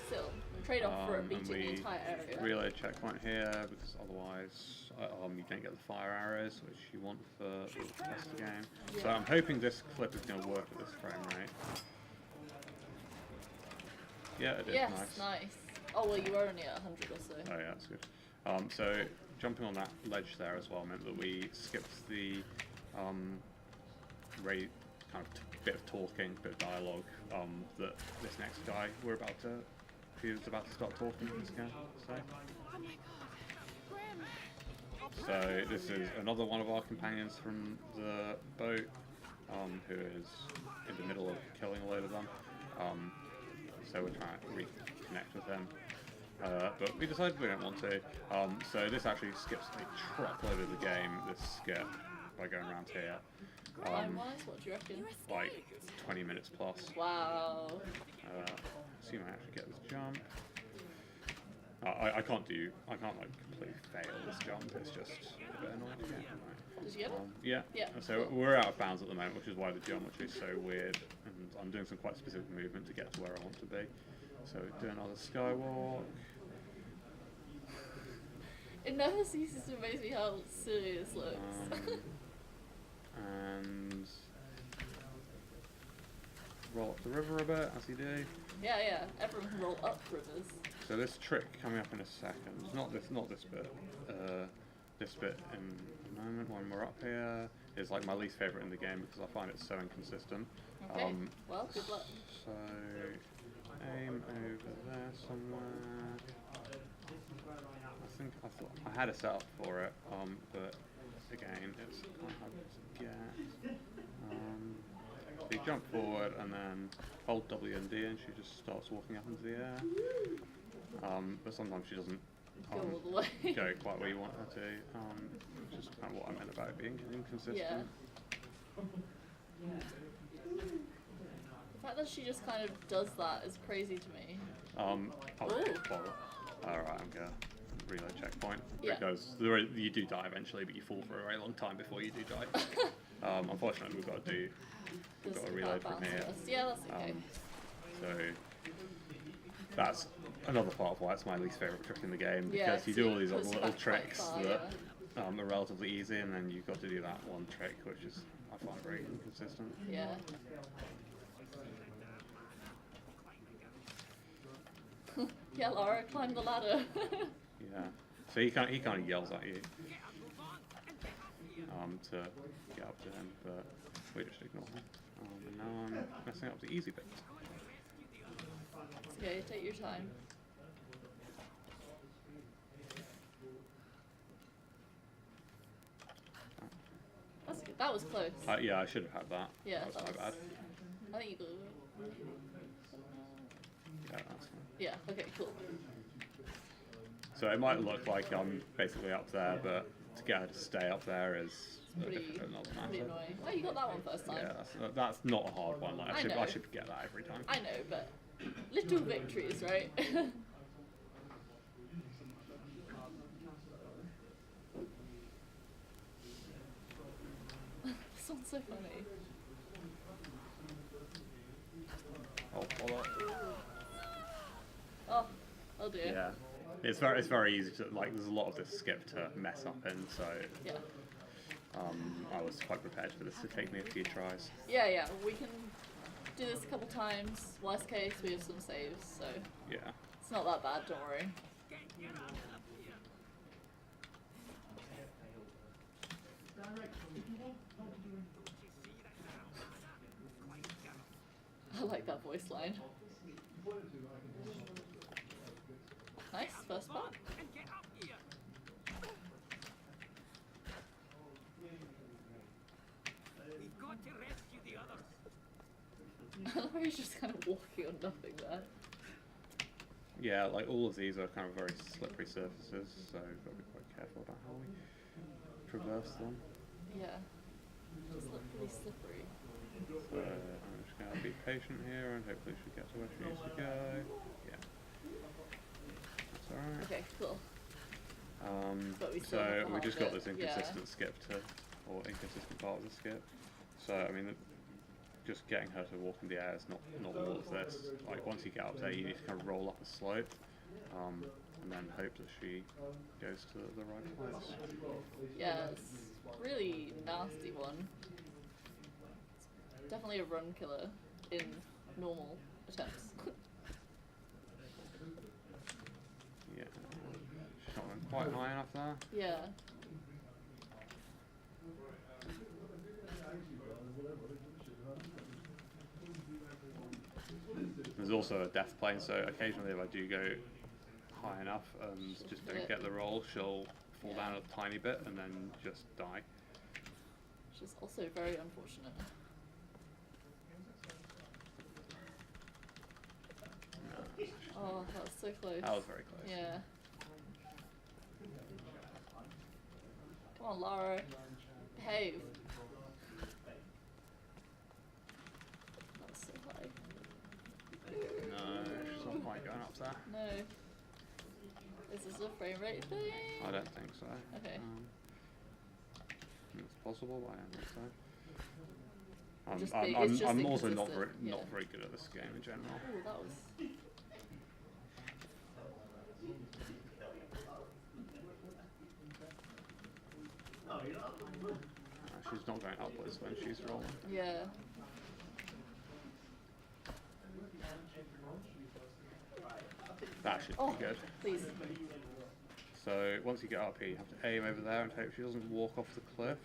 Still, trade off for And beating the we entire area. reload checkpoint here because otherwise you don't get the fire arrows, which you want for the rest of the game. Yeah. So I'm hoping this clip is going to work with this frame rate. Yeah, it is. Yes, Nice. nice. Oh well, you were only at 100 or so. Oh yeah, that's good. So jumping on that ledge there as well meant that we skipped the kind of bit of talking, bit of dialogue that this next guy he was about to start talking to this guy. So this is another one of our companions from the boat, who is in the middle of killing a load of them. So we're trying to reconnect with him. But we decided we don't want to. So this actually skips a truckload of the game, this skip, by going around here. Time-wise, what do you reckon? Like 20 minutes plus. Wow. Assume I actually get this jump. I can't like completely fail this jump, it's just a bit annoying to get. Did you get it? Yeah. Yeah. So we're out of bounds at the moment, which is why the geometry is so weird, and I'm doing some quite specific movement to get to where I want to be. So do another skywalk. It never ceases to amaze me how silly this looks. And roll up the river a bit, as you do. Yeah, everyone can roll up rivers. So this trick coming up in a second. Not this bit. This bit in a moment when we're up here is like my least favourite in the game because I find it so inconsistent. Okay. Well, good luck. So aim over there somewhere. I thought I had a setup for it, but again, it's kind of hard to get. So you jump forward and then hold W and D, and she just starts walking up into the air. But sometimes she doesn't Go all the way. go quite where you want her to. Which is kind of what I meant about being inconsistent. Yeah. The fact that she just kind of does that is crazy to me. Alright, I'm gonna reload checkpoint Yeah. because you do die eventually, but you fall for a very long time before you do die. Unfortunately, we've got to reload from here. Yeah, that's okay. So that's another part of why it's my least favourite trick in the game, Yeah, because you do all these puts other you little back quite tricks far, that are relatively easy, and then you've got to do that one trick, which is I find very inconsistent. Yeah. Yeah, Laura, climb the ladder. Yeah. So he kind of yells at you. to get up to him, but we just ignore him. And now I'm messing up the easy bits. It's okay, take your time. That's good. That was close. Yeah, I should have had that. Yeah, that was my bad. I think you got it. Yeah, that's fine. Yeah, okay, cool. So it might look like I'm basically up there, but to get her to stay up there is Pretty another matter. annoying. Oh, you got that one first time. Yeah, that's not a hard one. Like, I I know. should get that every time. I know, but little victories, right? This one's so funny. Oh, hold Oh, oh dear. Yeah, it's very easy to like. There's a lot of this skip to mess up in, so Yeah. I was quite prepared for this to take me a few tries. Yeah, yeah. We can do this a couple times. Worst case, we have some saves, so Yeah. it's not that bad. Don't worry. I like that voice line. Nice, first spot. Where he's just kind of walking on nothing there. Yeah, like all of these are kind of very slippery surfaces, so we've got to be quite careful about how we traverse them. Yeah. Just look pretty slippery. So I'm just going to be patient here and hopefully she'll get to where she needs to go. Yeah. That's alright. Okay, cool. But we still So have we half just got it, this inconsistent skip or inconsistent part of the skip. So I mean, just getting her to walk in the air is not all of this. Like once you get up there, you need to kind of roll up a slope, and then hope that she goes to the right place. Yeah, it's a really nasty one. It's definitely a run killer in normal attempts. Yeah, she's not going quite high enough there. Yeah. There's also a death plane, so occasionally if I do go high enough and just don't get the roll, she'll fall down a tiny bit and then just die. Which is also very unfortunate. Oh, that was so close. That was very close. Yeah. Come on, Lara. Behave. That was so high. No, she's not quite going up there. No. Is this a frame rate thing? I don't think so. Okay. It's possible, but I don't think so. Just it's just I'm also not inconsistent, very good at this game in general. Oh, that was. She's not going upwards when she's rolling. Yeah. That should Oh, be good. please. So once you get up here, you have to aim over there and hope she doesn't walk off the cliff.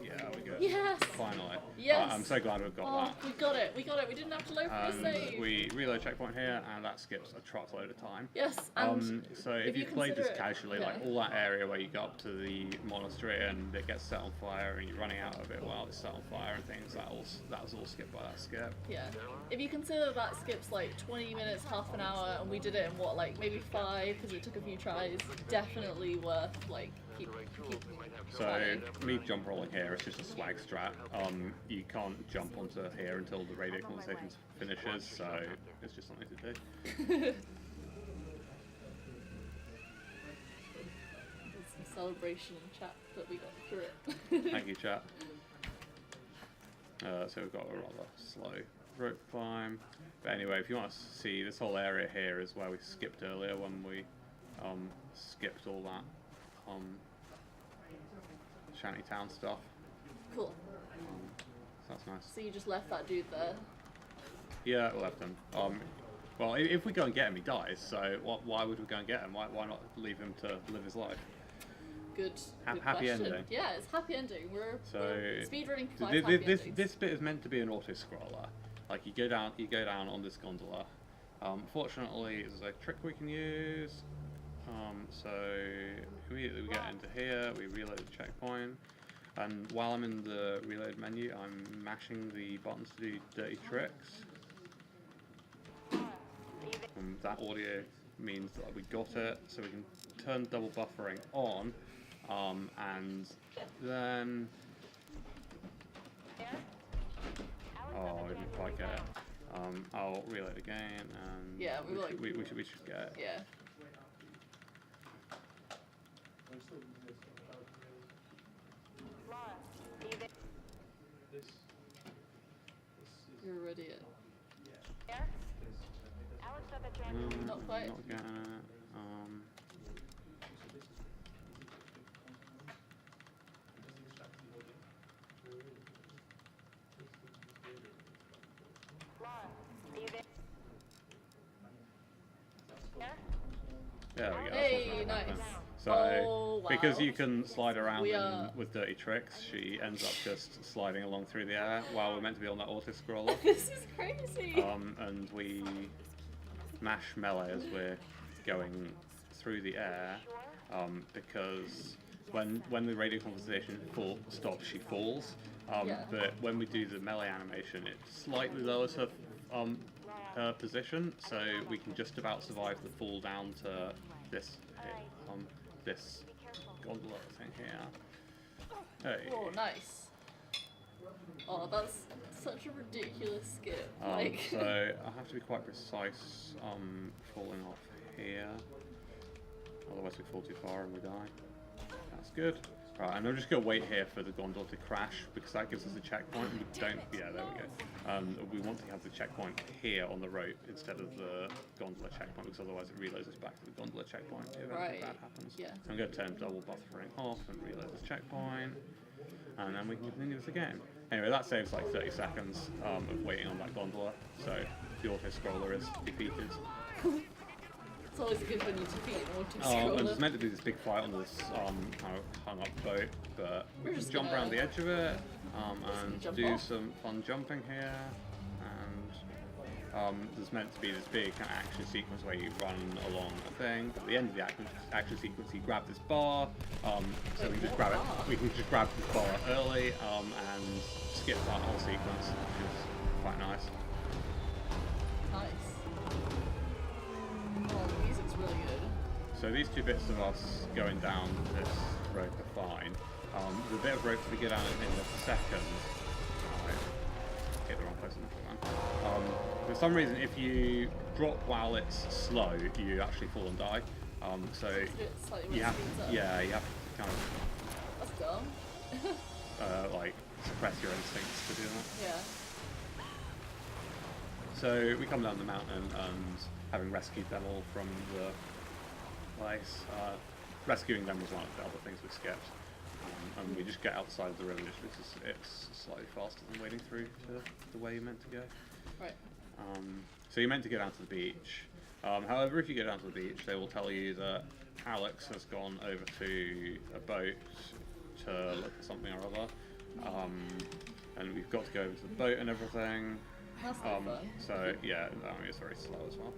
Yeah, we go. Yes! Finally. Yes! I'm so glad we've got Oh, that. we got it. We got it. We didn't have to load for a And save. we reload checkpoint here, and that skips a truckload of time. Yes, and So if you played this consider it- casually, like yeah. all that area where you go up to the monastery and it gets set on fire and you're running out of it while it's set on fire and things, that was all skipped by that skip. Yeah. If you consider that skips like 20 minutes, half an hour, and we did it in what, like maybe 5 because it took a few tries, definitely worth like keep So playing. me jump rolling here, it's just a swag strat. You can't jump onto here until the radio conversation finishes, so it's just something to do. There's some celebration in chat that we got through it. Thank you, chat. So we've got a rather slow rope climb. But anyway, if you want to see, this whole area here is where we skipped earlier when we skipped all that shantytown stuff. Cool. So that's nice. So you just left that dude there. Yeah, we left him. Well, if we go and get him, he dies. So why would we go and get him? Why not leave him to live his life? good Happy question. ending. Yeah, it's happy ending. We're speedrunning So 5 happy endings. this bit is meant to be an auto scroller. Like you go down on this gondola. Fortunately, there's a trick we can use. So immediately we get into here, we reload the checkpoint, and while I'm in the reload menu, I'm mashing the buttons to do dirty tricks. That audio means that we got it, so we can turn double buffering on, and then I didn't quite get it. I'll reload again, and Yeah, we should get it. Yeah. You're already at. Not quite. Not getting it. There we go. Hey, nice. So, Oh, wow. because you can slide around We are- with dirty tricks, she ends up just sliding along through the air while we're meant to be on that auto scroller. This is crazy. And we mash melee as we're going through the air, because when the radio conversation stops, she falls. Yeah. But when we do the melee animation, it slightly lowers her position, so we can just about survive the fall down to this this gondola thing here. Hey. Oh, nice. Oh, that's such a ridiculous skip. So I have to be quite precise falling off here, otherwise we fall too far and we die. That's good. Right, and I'm just going to wait here for the gondola to crash, because that gives us a checkpoint, and we don't, yeah, there we go. We want to have the checkpoint here on the rope instead of the gondola checkpoint, because otherwise it reloads us back to the gondola checkpoint if anything bad happens. Yeah. So I'm going to turn double buffering off and reload this checkpoint, and then we can continue with the game. Anyway, that saves like 30 seconds of waiting on that gondola, so the auto-scroller is defeated. It's always good when you defeat an auto And scroller. there's meant to be this big fight on this kind of hung up boat, but we We're just just jump gonna- around the edge of it and jump do off. some fun jumping here. And there's meant to be this big kind of action sequence where you run along a thing. But at the end of the action sequence, you grab this bar. So we can just grab it. We can just grab this bar early and skip that whole sequence, which is quite nice. Nice. Oh, the music's really good. So these two bits of us going down this rope are fine. The bit of rope we get down in a second. Hit the wrong place on the man. For some reason, if you drop while it's slow, you actually fall and die. So Do it slightly when you it have, speeds up. yeah, you have to kind That's dumb. of like suppress your instincts to do that. Yeah. So we come down the mountain and having rescued them all from the place, rescuing them was one of the other things we skipped. And we just get outside of the river, it's slightly faster than wading through to the way you're meant to go. Right. So you're meant to go down to the beach. However, if you go down to the beach, they will tell you that Alex has gone over to a boat to look for something or other. And we've got to go over to the boat and everything. That's not fun. So yeah, I mean, it's very slow as well.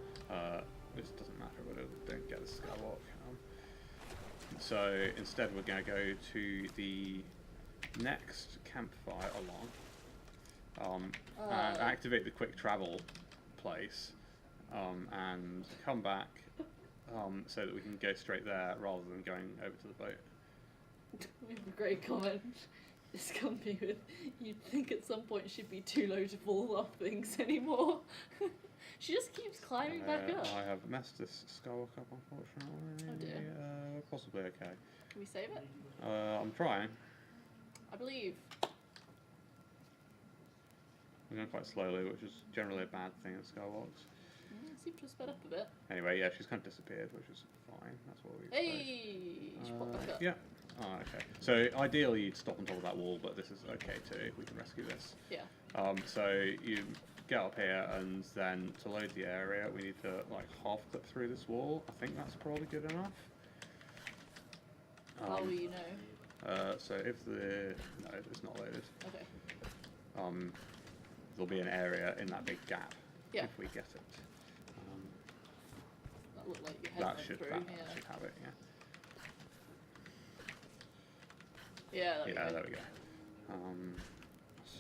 This doesn't matter, but it don't get the skywalk. So instead, we're going to go to the next campfire along, and activate the quick travel place, and come back, so that we can go straight there rather than going over to the boat. We have a great comment. This company with, you'd think at some point she'd be too low to fall off things anymore. She just keeps climbing back up. I have messed this skywalk up, unfortunately. Oh dear. Possibly okay. Can we save it? I'm trying. I believe. We're going quite slowly, which is generally a bad thing at skywalks. Seem to have sped up a bit. Anyway, yeah, she's kind of disappeared, which is fine. That's what we expect. Hey! She popped back up. Yeah. Oh, okay. So ideally you'd stop on top of that wall, but this is okay too. We can rescue this. Yeah. So you get up here, and then to load the area, we need to like half clip through this wall. I think that's probably good enough. How will you know? So if no, it's not loaded. Okay. There'll be an area in that big gap Yeah. if we get it. That looked like your head That went should through. that Yeah. should have it. Yeah. Yeah. There Yeah, we there go. we go.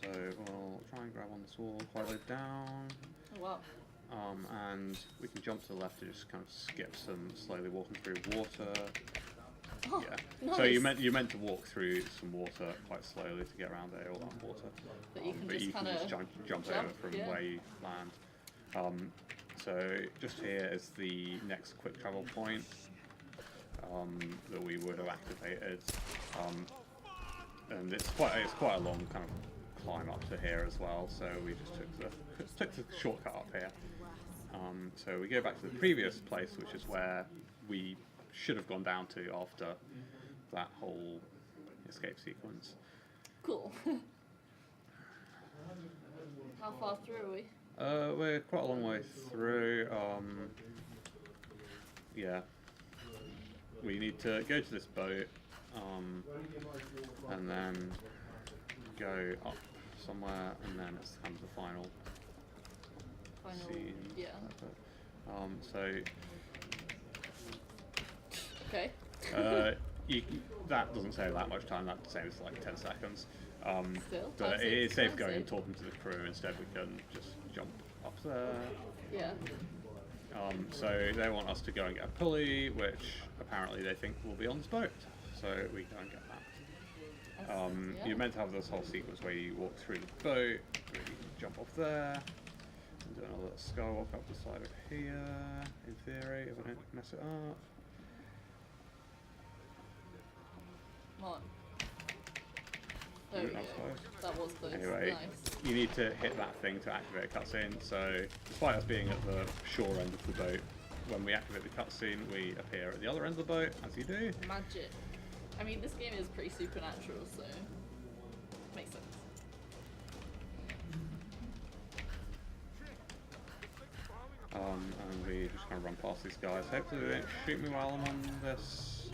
So we'll try and grab on this wall, quite low down, Oh wow. and we can jump to the left to just kind of skip some slowly walking through water. Oh, Yeah. nice. So you meant to walk through some water quite slowly to get around there, all that water. But you can but just you can kinda just jump over from yeah. where you land. So just here is the next quick travel point that we would have activated, and it's quite a long kind of climb up to here as well. So we just took the shortcut up here. So we go back to the previous place, which is where we should have gone down to after that whole escape sequence. Cool. How far through are we? We're quite a long way through. Yeah. We need to go to this boat, and then go up somewhere, and then it's kind of the final scene. Yeah. So Okay. that doesn't save that much time. That saves like 10 seconds. Still, But that's it is safe going and expensive. talking to the crew. Instead, we can just jump up there. Yeah. So they want us to go and get a pulley, which apparently they think will be on this boat. So we go and get that. Yeah. You're meant to have this whole sequence where you walk through the boat, where you can jump off there, and do another skywalk up the side of here, in theory, if I don't mess it up. Come on. There we go. That's close. That was close. Anyway, Nice. you need to hit that thing to activate a cutscene. So, despite us being at the shore end of the boat, when we activate the cutscene, we appear at the other end of the boat, as you do. Magic. I mean, this game is pretty supernatural, so makes sense. And we just kind of run past these guys. Hopefully they don't shoot me while I'm on this.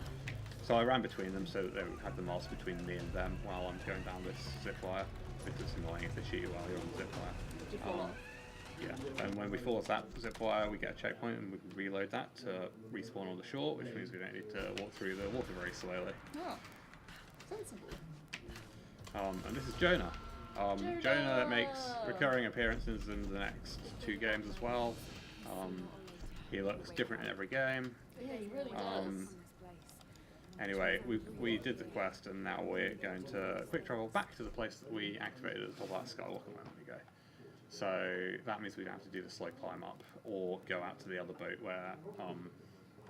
So I ran between them so that they had the mask between me and them while I'm going down this zip wire. Because it's annoying if they shoot you while you're on the zip wire. Did you fall off? Yeah, and when we fall off that zip wire, we get a checkpoint and we can reload that to respawn on the shore, which means we don't need to walk through the water very slowly. Oh, sensible. And this is Jonah. Jonah makes recurring appearances in the next 2 games as well. He looks different in every game. Yeah, he really does. Anyway, we did the quest and now we're going to quick travel back to the place that we activated at the top of that skywalk a moment ago. So that means we don't have to do the slow climb up or go out to the other boat where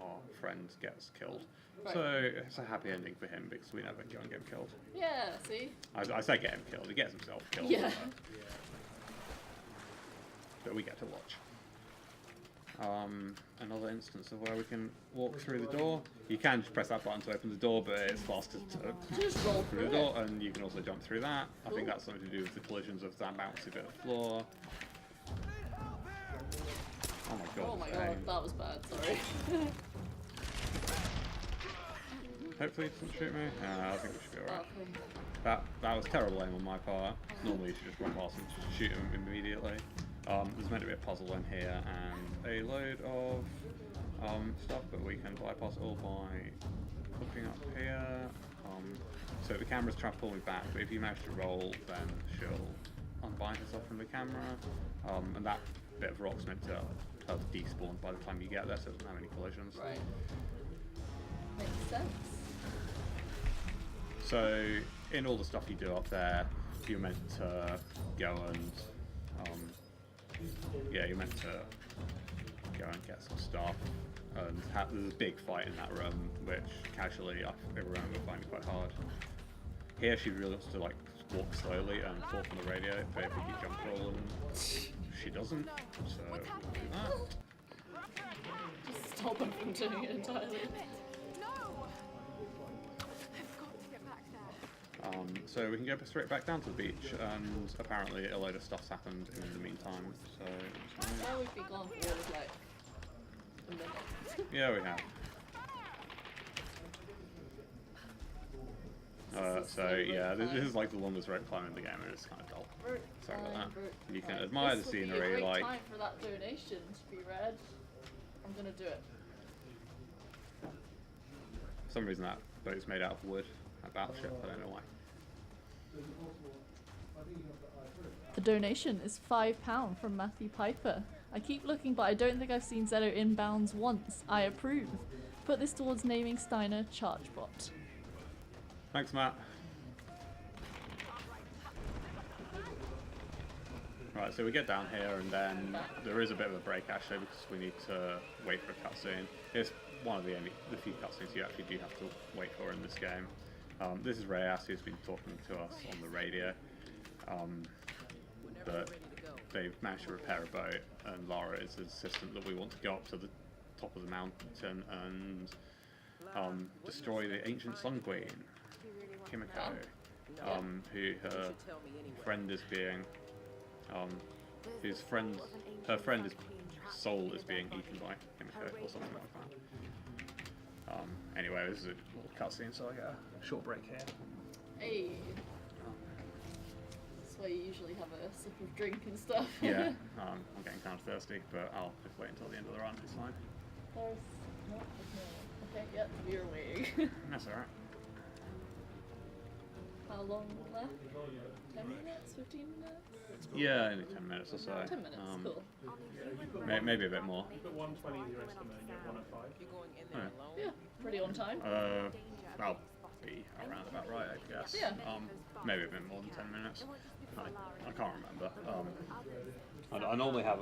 our friend gets killed. Right. So it's a happy ending for him because we never go and get him killed. Yeah, see? I say get him killed, he gets himself killed. Yeah. But we get to watch. Another instance of where we can walk through the door. You can just press that button to open the door, but it's faster to Just roll through through the door, it. and you can also jump through that. I think Cool. that's something to do with the collisions of that bouncy bit of floor. Oh my god. Oh my pain. god, that was bad, sorry. Hopefully it doesn't shoot me. I think we should be alright. Oh, That was terrible aim on my part. Normally you should just run past and shoot him immediately. There's meant to be a puzzle in here and a load of stuff, but we can bypass it all by looking up here. So the camera's trying to pull me back, but if you manage to roll, then she'll unbind herself from the camera. And that bit of rock's meant to have despawned by the time you get there, so it doesn't have any collisions. right. Makes sense. So in all the stuff you do up there, you're meant to go and you're meant to go and get some stuff. And there's a big fight in that room, which casually I remember finding quite hard. Here she really wants to like walk slowly and talk on the radio, but if we keep jump rolling, she doesn't. So we'll do that. Just stop him from doing it entirely. So we can go straight back down to the beach, and apparently a load of stuff's happened in the meantime. So it's fine. Well, we've been gone for what was like a minute. Yeah, we have. So yeah, this is like the longest rope climb in the game, and it's kind of dull. Sorry about that. You can admire the scenery, This would be a great like. time for that donation to be read. I'm gonna do it. For some reason that boat's made out of wood, a battleship. I don't know why. The donation is £5 from Matthew Piper. I keep looking, but I don't think I've seen zed0 inbounds once. I approve. Put this towards naming Steiner Chargebot. Thanks, Matt. Right, so we get down here, and then there is a bit of a break actually because we need to wait for a cutscene. It's one of the few cutscenes you actually do have to wait for in this game. This is Reyes, who's been talking to us on the radio. But they've managed to repair a boat, and Lara is the assistant that we want to go up to the top of the mountain and destroy the ancient Sun Queen, Kimiko, who her friend is being, her friend's soul is being eaten by Kimiko or something like that. Anyway, this is a little cutscene, so I get a short break here. Hey. That's why you usually have a sip of drink and stuff. Yeah, I'm getting kind of thirsty, but I'll just wait until the end of the run, it's fine. There's not no. Okay, yep, we're waiting. That's alright. How long left? 10 minutes? 15 minutes? Yeah, only 10 minutes or so. 10 minutes, cool. Maybe a bit more. You put 120 in your estimate and you're 1 at 5. Yeah, pretty on time. I'll be around about right, I guess. Yeah. Maybe a bit more than 10 minutes. I can't remember. I normally have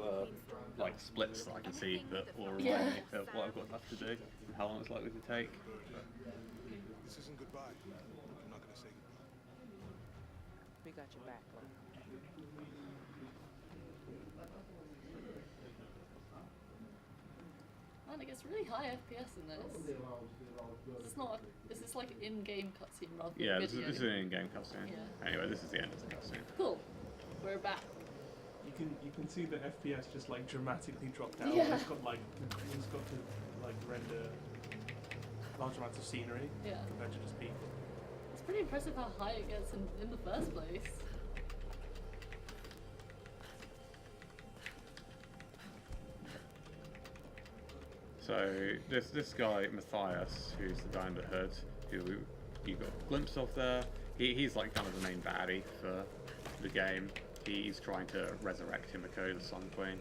like splits that I can see that will remind me of what I've got left to do and how long it's likely to take. This isn't goodbye. I'm not gonna say goodbye. We got your back. Man, it gets really high FPS in this. This is like an in-game cutscene rather than Yeah, video. this is an in-game cutscene. Yeah. Anyway, this is the end of the cutscene. Cool. We're back. You can see the FPS just like dramatically drop down. Yeah. It's got to like render large amounts of scenery Yeah. compared to just people. It's pretty impressive how high it gets in the first place. So this guy Matthias, who's the guy in the hood, who you got a glimpse of there, he's like kind of the main baddie for the game. He's trying to resurrect Himiko, the Sun Queen.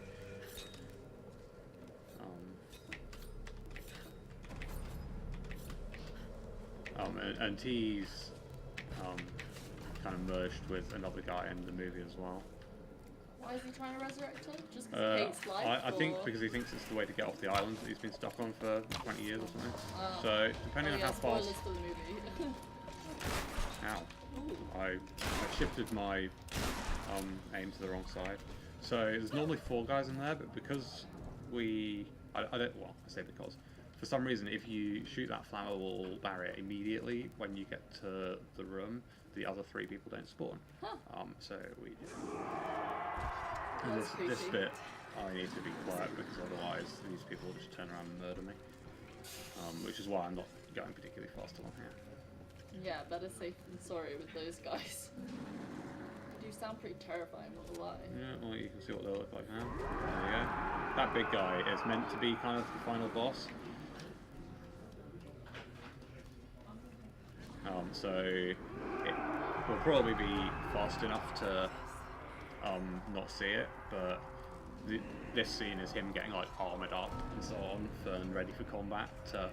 And he's kind of merged with another guy in the movie as well. Why is he trying to resurrect her? Just because he hates life? I think or- because he thinks it's the way to get off the island that he's been stuck on for 20 years or something. Oh. So depending on how spoilers fast. for the movie. Ow. Ooh. I shifted my aim to the wrong side. So there's normally 4 guys in there, but because I say because. For some reason, if you shoot that flammable barrier immediately when you get to the room, the other 3 people don't spawn. Huh. So we. That's This creepy. bit, I need to be quiet because otherwise these people will just turn around and murder me. Which is why I'm not going particularly fast along here. Yeah, better safe than sorry with those guys. They do sound pretty terrifying, not gonna lie. Yeah, well, you can see what they look like now. There you go. That big guy is meant to be kind of the final boss. So it will probably be fast enough to not see it, but this scene is him getting like armored up and so on and ready for combat to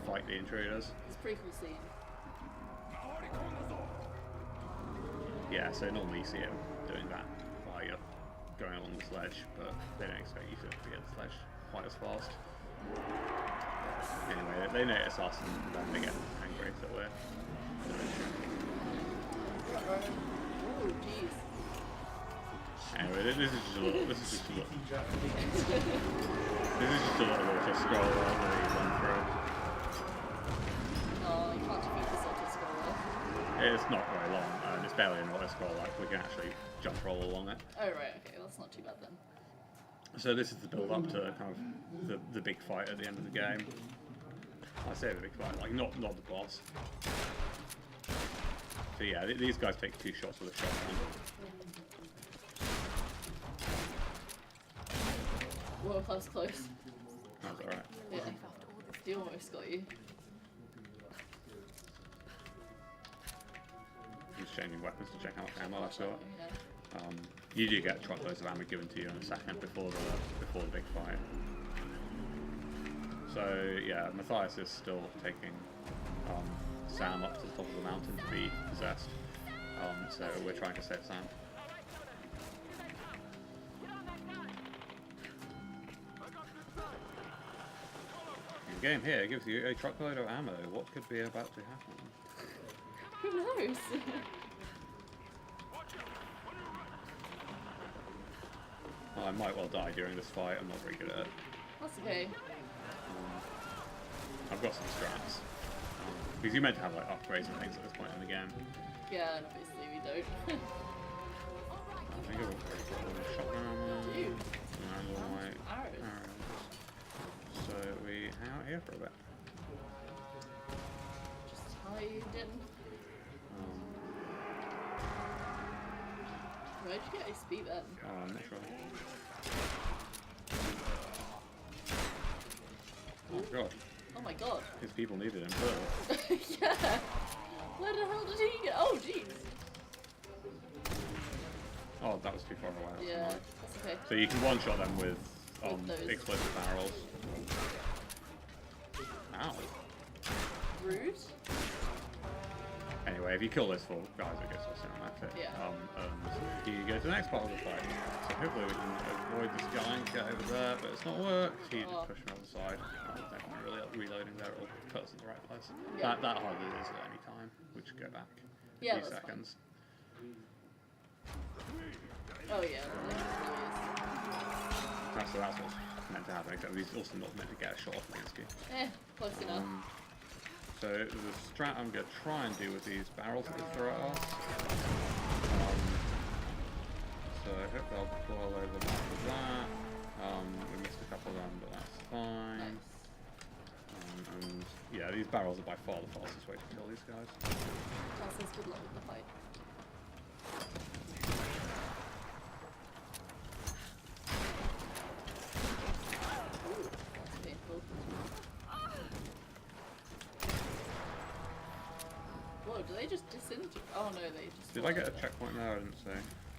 fight the intruders. It's a pretty cool scene. Yeah, so normally you see him doing that while you're going along the sledge, but they don't expect you to get the sledge quite as fast. Anyway, they notice us and then they get angry that we're. Ooh, jeez. Anyway, this is just a little. This is just a little auto scroll that we run through. Oh, you can't defeat this auto scroller. It's not very long, and it's barely an auto scroll. Like we can actually jump roll along it. Oh right, okay, that's not too bad then. So this is the build up to kind of the big fight at the end of the game. I say the big fight, like not the boss. So yeah, these guys take 2 shots with a shotgun. Whoa, that was close. That was alright. Yeah. He almost got you. Just changing weapons to check how much ammo I've got. Yeah. You do get truckloads of ammo given to you in a second before the big fight. So yeah, Matthias is still taking Sam up to the top of the mountain to be possessed. So we're trying to save Sam. The game here gives you a truckload of ammo. What could be about to happen? Who knows? Well, I might well die during this fight. I'm not very good at it. That's okay. I've got some strats. Because you're meant to have like upgrades and things at this point in the game. Yeah, and obviously we don't. I think I've got shotgun Dude. and all my Arrows. arrows. So we hang out here for a bit. Just hide in. Where'd you get XP then? I'm not sure. Oh god. Oh my god. His people needed him first. Yeah. Where the hell did he get? Oh jeez. Oh, that was too far away. That's Yeah, annoying. that's okay. So you can one-shot them with those. explosive barrels. Ow. Rude. Anyway, if you kill those 4 guys, it goes to a cinematic. Yeah. And you go to the next part of the fight. So hopefully we can avoid this guy and get over there, but it's not worked. He just pushed me on the side. Definitely really reloading there. It'll put us in the right place. Yeah. That hardly is at any time. We just go back Yeah, a few that's seconds. Oh yeah, it really So that's what's meant to happen, except he's also not meant to get a shot off against you. is. Close enough. So the strat I'm going to try and do with these barrels that we throw at us. So I hope they'll boil over the map with that. We missed a couple of them, but that's fine. Nice. And yeah, these barrels are by far the fastest way to kill these guys. That says good luck with the fight. Ooh, that's painful. Whoa, do they just disintegrate? Oh no, they just. Did I get a checkpoint there? I didn't see.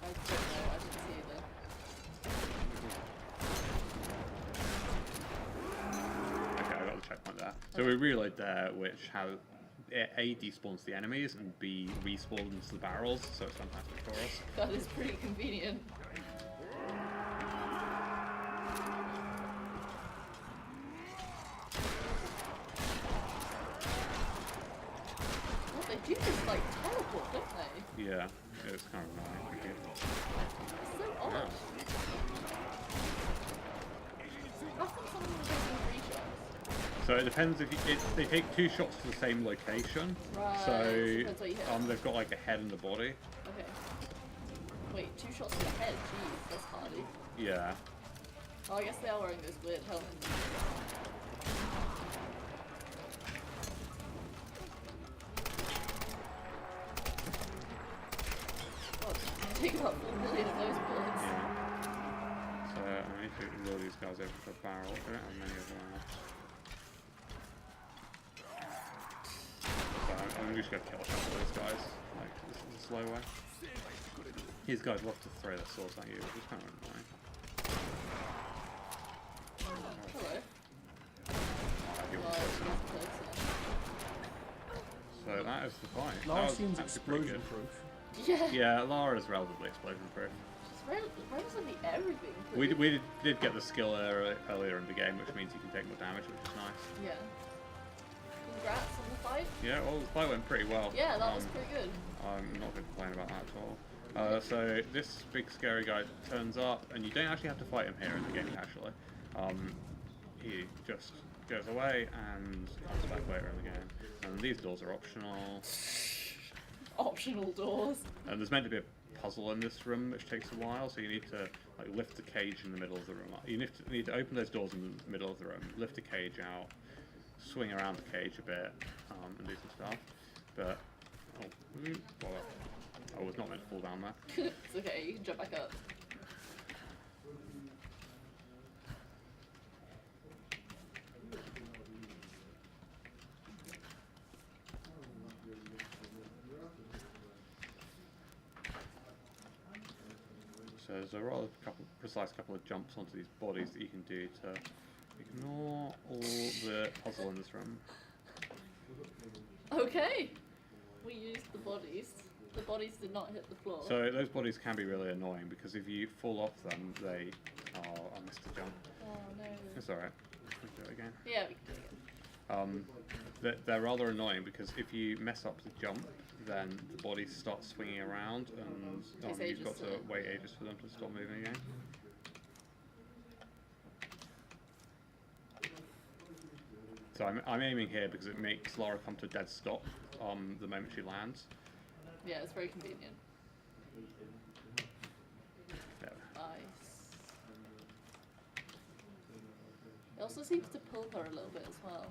I don't know, I didn't see either. Okay, I got the checkpoint there. So we reload there, which has A, despawns the enemies, and B, respawns the barrels, so it's fantastic for us. That is pretty convenient. Well, they do just like teleport, don't they? Yeah, it's kind of annoying. It's so odd. Yeah. How come someone was taking 3 shots? So it depends if they take 2 shots to the same location. Right, So depends what you hit. they've got like a head and a body. Okay. Wait, 2 shots to the head, jeez, that's hardy. Yeah. Oh, I guess they are wearing those weird helmets. God, you take about 4 million of those bullets. Yeah. So I need to lure these guys over to a barrel. They don't have many of them left. So I'm just gonna kill a couple of those guys. Like this is a slow way. These guys love to throw their swords at you, which is kind of annoying. Hello. You're Well, close enough. it's close, So that is the fight. Lara That was seems actually pretty explosion good. proof. yeah. Yeah, Lara is relatively explosion proof. Just relatively everything. We did get the skill earlier in the game, which means you can take more damage, which is nice. Yeah. Congrats on the fight. Yeah, well, the fight went pretty well. Yeah, that was pretty good. I'm not going to complain about that at all. So this big scary guy turns up, and you don't actually have to fight him here in the game, actually. He just goes away and comes back later in the game. And these doors are optional. Optional doors. And there's meant to be a puzzle in this room, which takes a while, so you need to like lift the cage in the middle of the room. You need to open those doors in the middle of the room, lift the cage out, swing around the cage a bit, and do some stuff. But Well, I was not meant to fall down there. It's okay, you can jump back up. So there's a rather precise couple of jumps onto these bodies that you can do to ignore all the puzzle in this room. Okay! We used the bodies. The bodies did not hit the floor. So those bodies can be really annoying because if you fall off them, they... Oh, I missed a jump. Oh no. It's alright. We can do it again. Yeah, we can do it again. They're rather annoying because if you mess up the jump, then the bodies start swinging around and Takes you've got ages to to- wait ages for them to stop moving again. So I'm aiming here because it makes Lara come to a dead stop the moment she lands. Yeah, it's very convenient. Yeah. Nice. It also seems to pull her a little bit as well,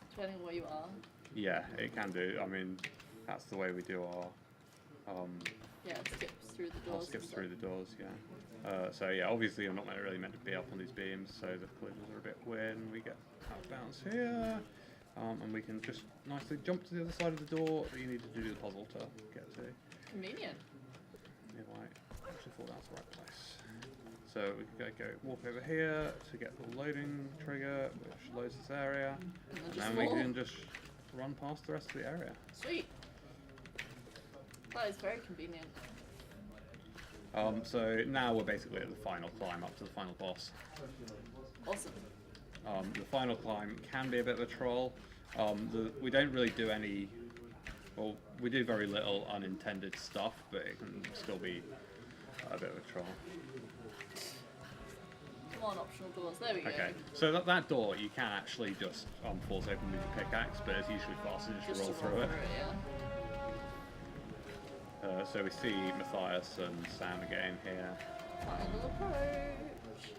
depending on where you are. Yeah, it can do. I mean, that's the way we do our Yeah, it skips through the I'll doors. skip and through stuff. the doors, yeah. So yeah, obviously I'm not really meant to be up on these beams, so the collisions are a bit weird, and we get out of bounds here, and we can just nicely jump to the other side of the door that you need to do the puzzle to get to. Convenient. If I actually fall down to the right place. So we can go walk over here to get the loading trigger, which loads this area, and then we can just run past the rest of the area. Sweet. That is very convenient. So now we're basically at the final climb up to the final boss. Awesome. The final climb can be a bit of a troll. We don't really do any, well, we do very little unintended stuff, but it can still be a bit of a troll. Come on, optional doors. There we go. Okay, so that door you can actually just force open with your pickaxe, but it's usually faster just to roll through it. Yeah. So we see Matthias and Sam again here Final approach.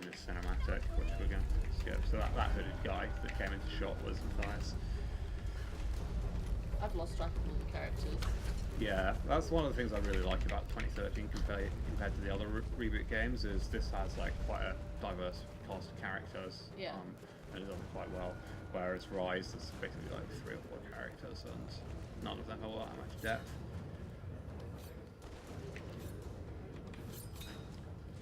in this cinematic, which we're going to skip. So that hooded guy that came into shot was Matthias. I've lost track of all the characters. Yeah, that's one of the things I really like about 2013 compared to the other reboot games, is this has like quite a diverse cast of characters. Yeah. And it does it quite well. Whereas Rise is basically like 3 or 4 characters, and none of them have all that much depth.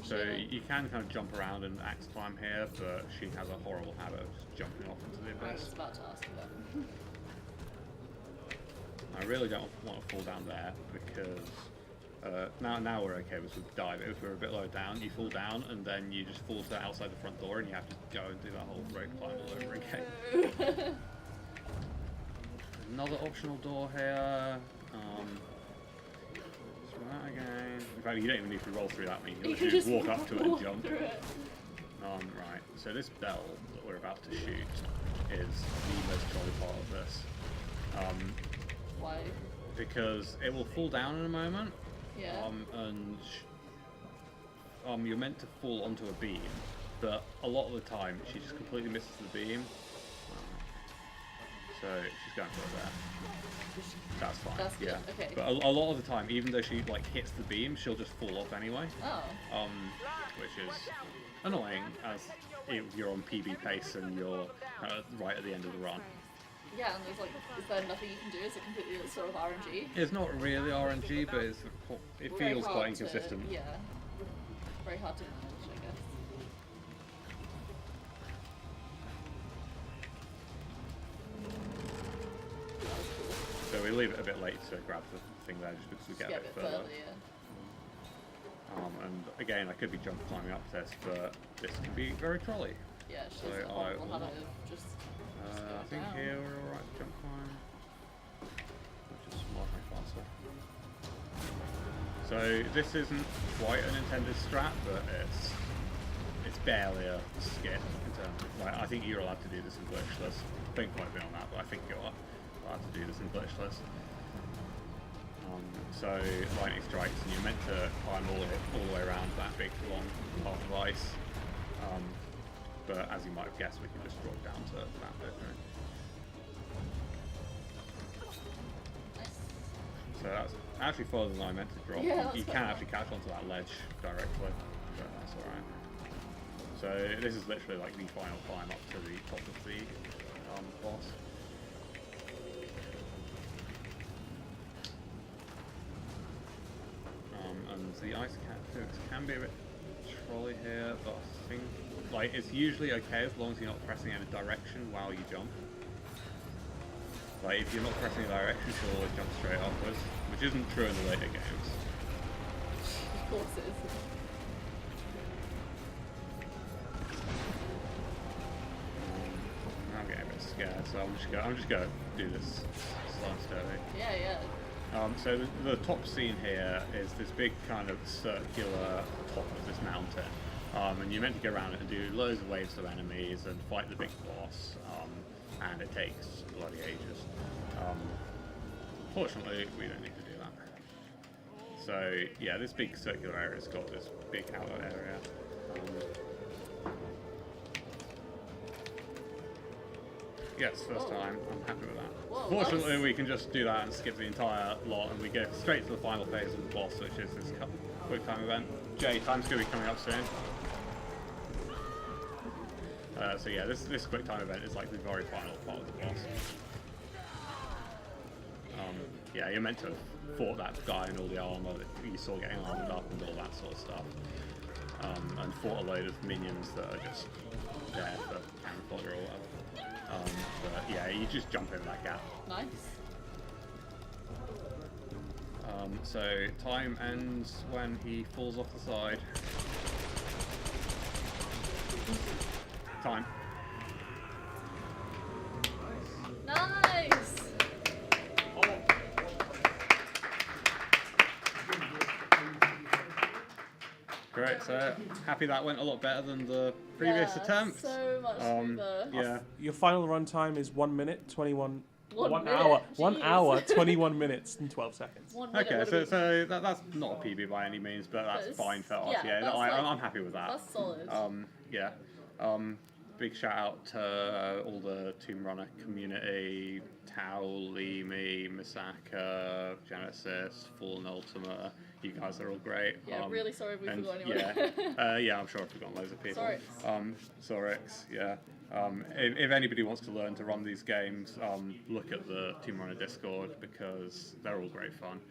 So you can kind of jump around and axe climb here, but she has a horrible habit of just jumping off into the I abyss. was about to ask you that. I really don't want to fall down there because now we're okay with the dive. If we're a bit lower down, you fall down and then you just fall to outside the front door and you have to go and do that whole rope climb all over again. Another optional door here. Through that again. In fact, you don't even need to roll through that one. You can just walk up to it and jump. Right. So this bell that we're about to shoot is the most jolly part of this. Why? Because it will fall down in a moment. Yeah. And you're meant to fall onto a beam, but a lot of the time she just completely misses the beam. So she's going for it there. That's fine. That's good, Yeah. okay. But a lot of the time, even though she like hits the beam, she'll just fall off anyway. Oh. Which is annoying as you're on PB pace and you're right at the end of the run. Yeah, and there's like, is there nothing you can do? Is it completely sort of RNG? It's not really RNG, but it Very feels hard quite inconsistent. Yeah. Very hard to manage, I guess. That was cool. So we leave it a bit late to grab the thing there just because we get a bit further. yeah. And again, I could be jump climbing up this, but this can be very trolley. Yeah, she's So a I horrible will habit not- of just I think down. here we're alright to jump climb. Which is slightly faster. So this isn't quite an intended strat, but it's barely a skip in terms of, like, I think you're allowed to do this in glitchless. Don't quite be on that, but I think you're allowed to do this in glitchless. So lightning strikes, and you're meant to climb all the way around that big long path of ice. But as you might have guessed, we can just drop down to that bit. Right? So that's actually further than I meant to drop. Yeah, that's You quite can far. actually catch onto that ledge directly, but that's alright. So this is literally like the final climb up to the top of the boss. And the ice cactus can be a bit trolly here, but I think like it's usually okay as long as you're not pressing any direction while you jump. Like if you're not pressing a direction, she'll always jump straight upwards, which isn't true in the later games. Of course it is. I'm getting a bit scared, so I'm just gonna do this slow and steady. Yeah. So the top scene here is this big kind of circular top of this mountain, and you're meant to go around it and do loads of waves of enemies and fight the big boss, and it takes bloody ages. Fortunately, we don't need to do that. So yeah, this big circular area's got this big outlet area. Yes, first time. I'm happy with that. Whoa, Fortunately, that was- we can just do that and skip the entire lot, and we go straight to the final phase of the boss, which is this quick time event. Jay, time's going to be coming up soon. So yeah, this quick time event is like the very final part of the boss. Yeah, you're meant to have fought that guy in all the armor that you saw getting armored up and all that sort of stuff. And fought a load of minions that are just there for camouflage or whatever. But yeah, you just jump over that gap. Nice. So time ends when he falls off the side. Time. Nice! Great, so happy that went a lot better than the previous Yeah, attempt. so much smoother. Yeah. Your final run time is 1 minute, 21. One minute, hour. 1 jeez. hour, 21 minutes, and 12 seconds. 1 minute Okay, would've so been- that's not a PB by any means, but that's That's- fine for yeah, RTA. that's like- I'm happy with that. That's solid. Yeah. Big shout out to all the Tomb Runner community, Tao, Limi, Misaka, Genesis, Fallen Ultima. You guys are all great. Yeah, really sorry if we and forgot anyone. yeah, I'm sure I've forgotten loads of people. Sorry. Sorix, yeah. If anybody wants to learn to run these games, look at the Tomb Runner Discord because they're all great fun.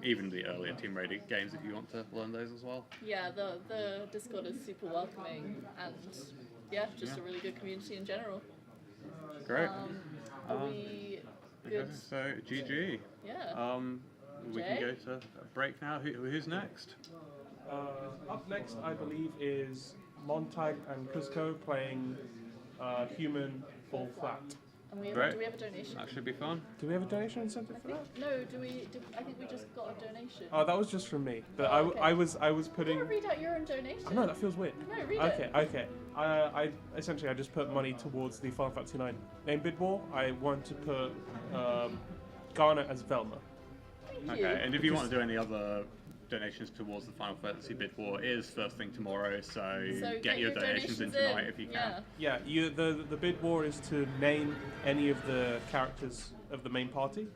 Even the earlier Tomb Raider games, if you want to learn those as well. Yeah, the Discord is super welcoming and yeah, just a really good community in general. Great. Are we good? Okay, so GG. Yeah. We Jay? can go to a break now. Who's next? Up next, I believe, is Montag and Cusco playing Human Fall Flat. And Great. do we have a donation? That should be fun. Do we have a donation incentive I for think that? no. I think we just got a donation. Oh, that was just from me. But Oh, okay. I was You putting. gotta read out your own donation. I know that feels weird. No, read Okay, it. okay. I essentially I just put money towards the Final Fantasy 9 name bid war. I want to put Garnet as Velma. Thank you. Okay, and if you want to do any other donations towards the Final Fantasy bid war, it is first thing tomorrow, so get your donations in tonight if you can. Yeah. Yeah, the bid war is to name any of the characters of the main party.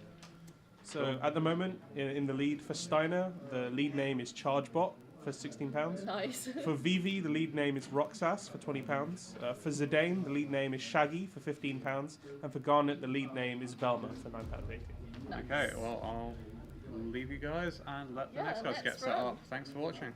So Cool. at the moment, in the lead for Steiner, the lead name is ChargeBot for £16. Nice. For Vivi, the lead name is Roxas for £20. For Zidane, the lead name is Shaggy for £15. And for Garnet, the lead name is Velma for £9.80. Nice. Okay, well, I'll leave you guys and let the Yeah, next guys get let's set run. up. Thanks for watching.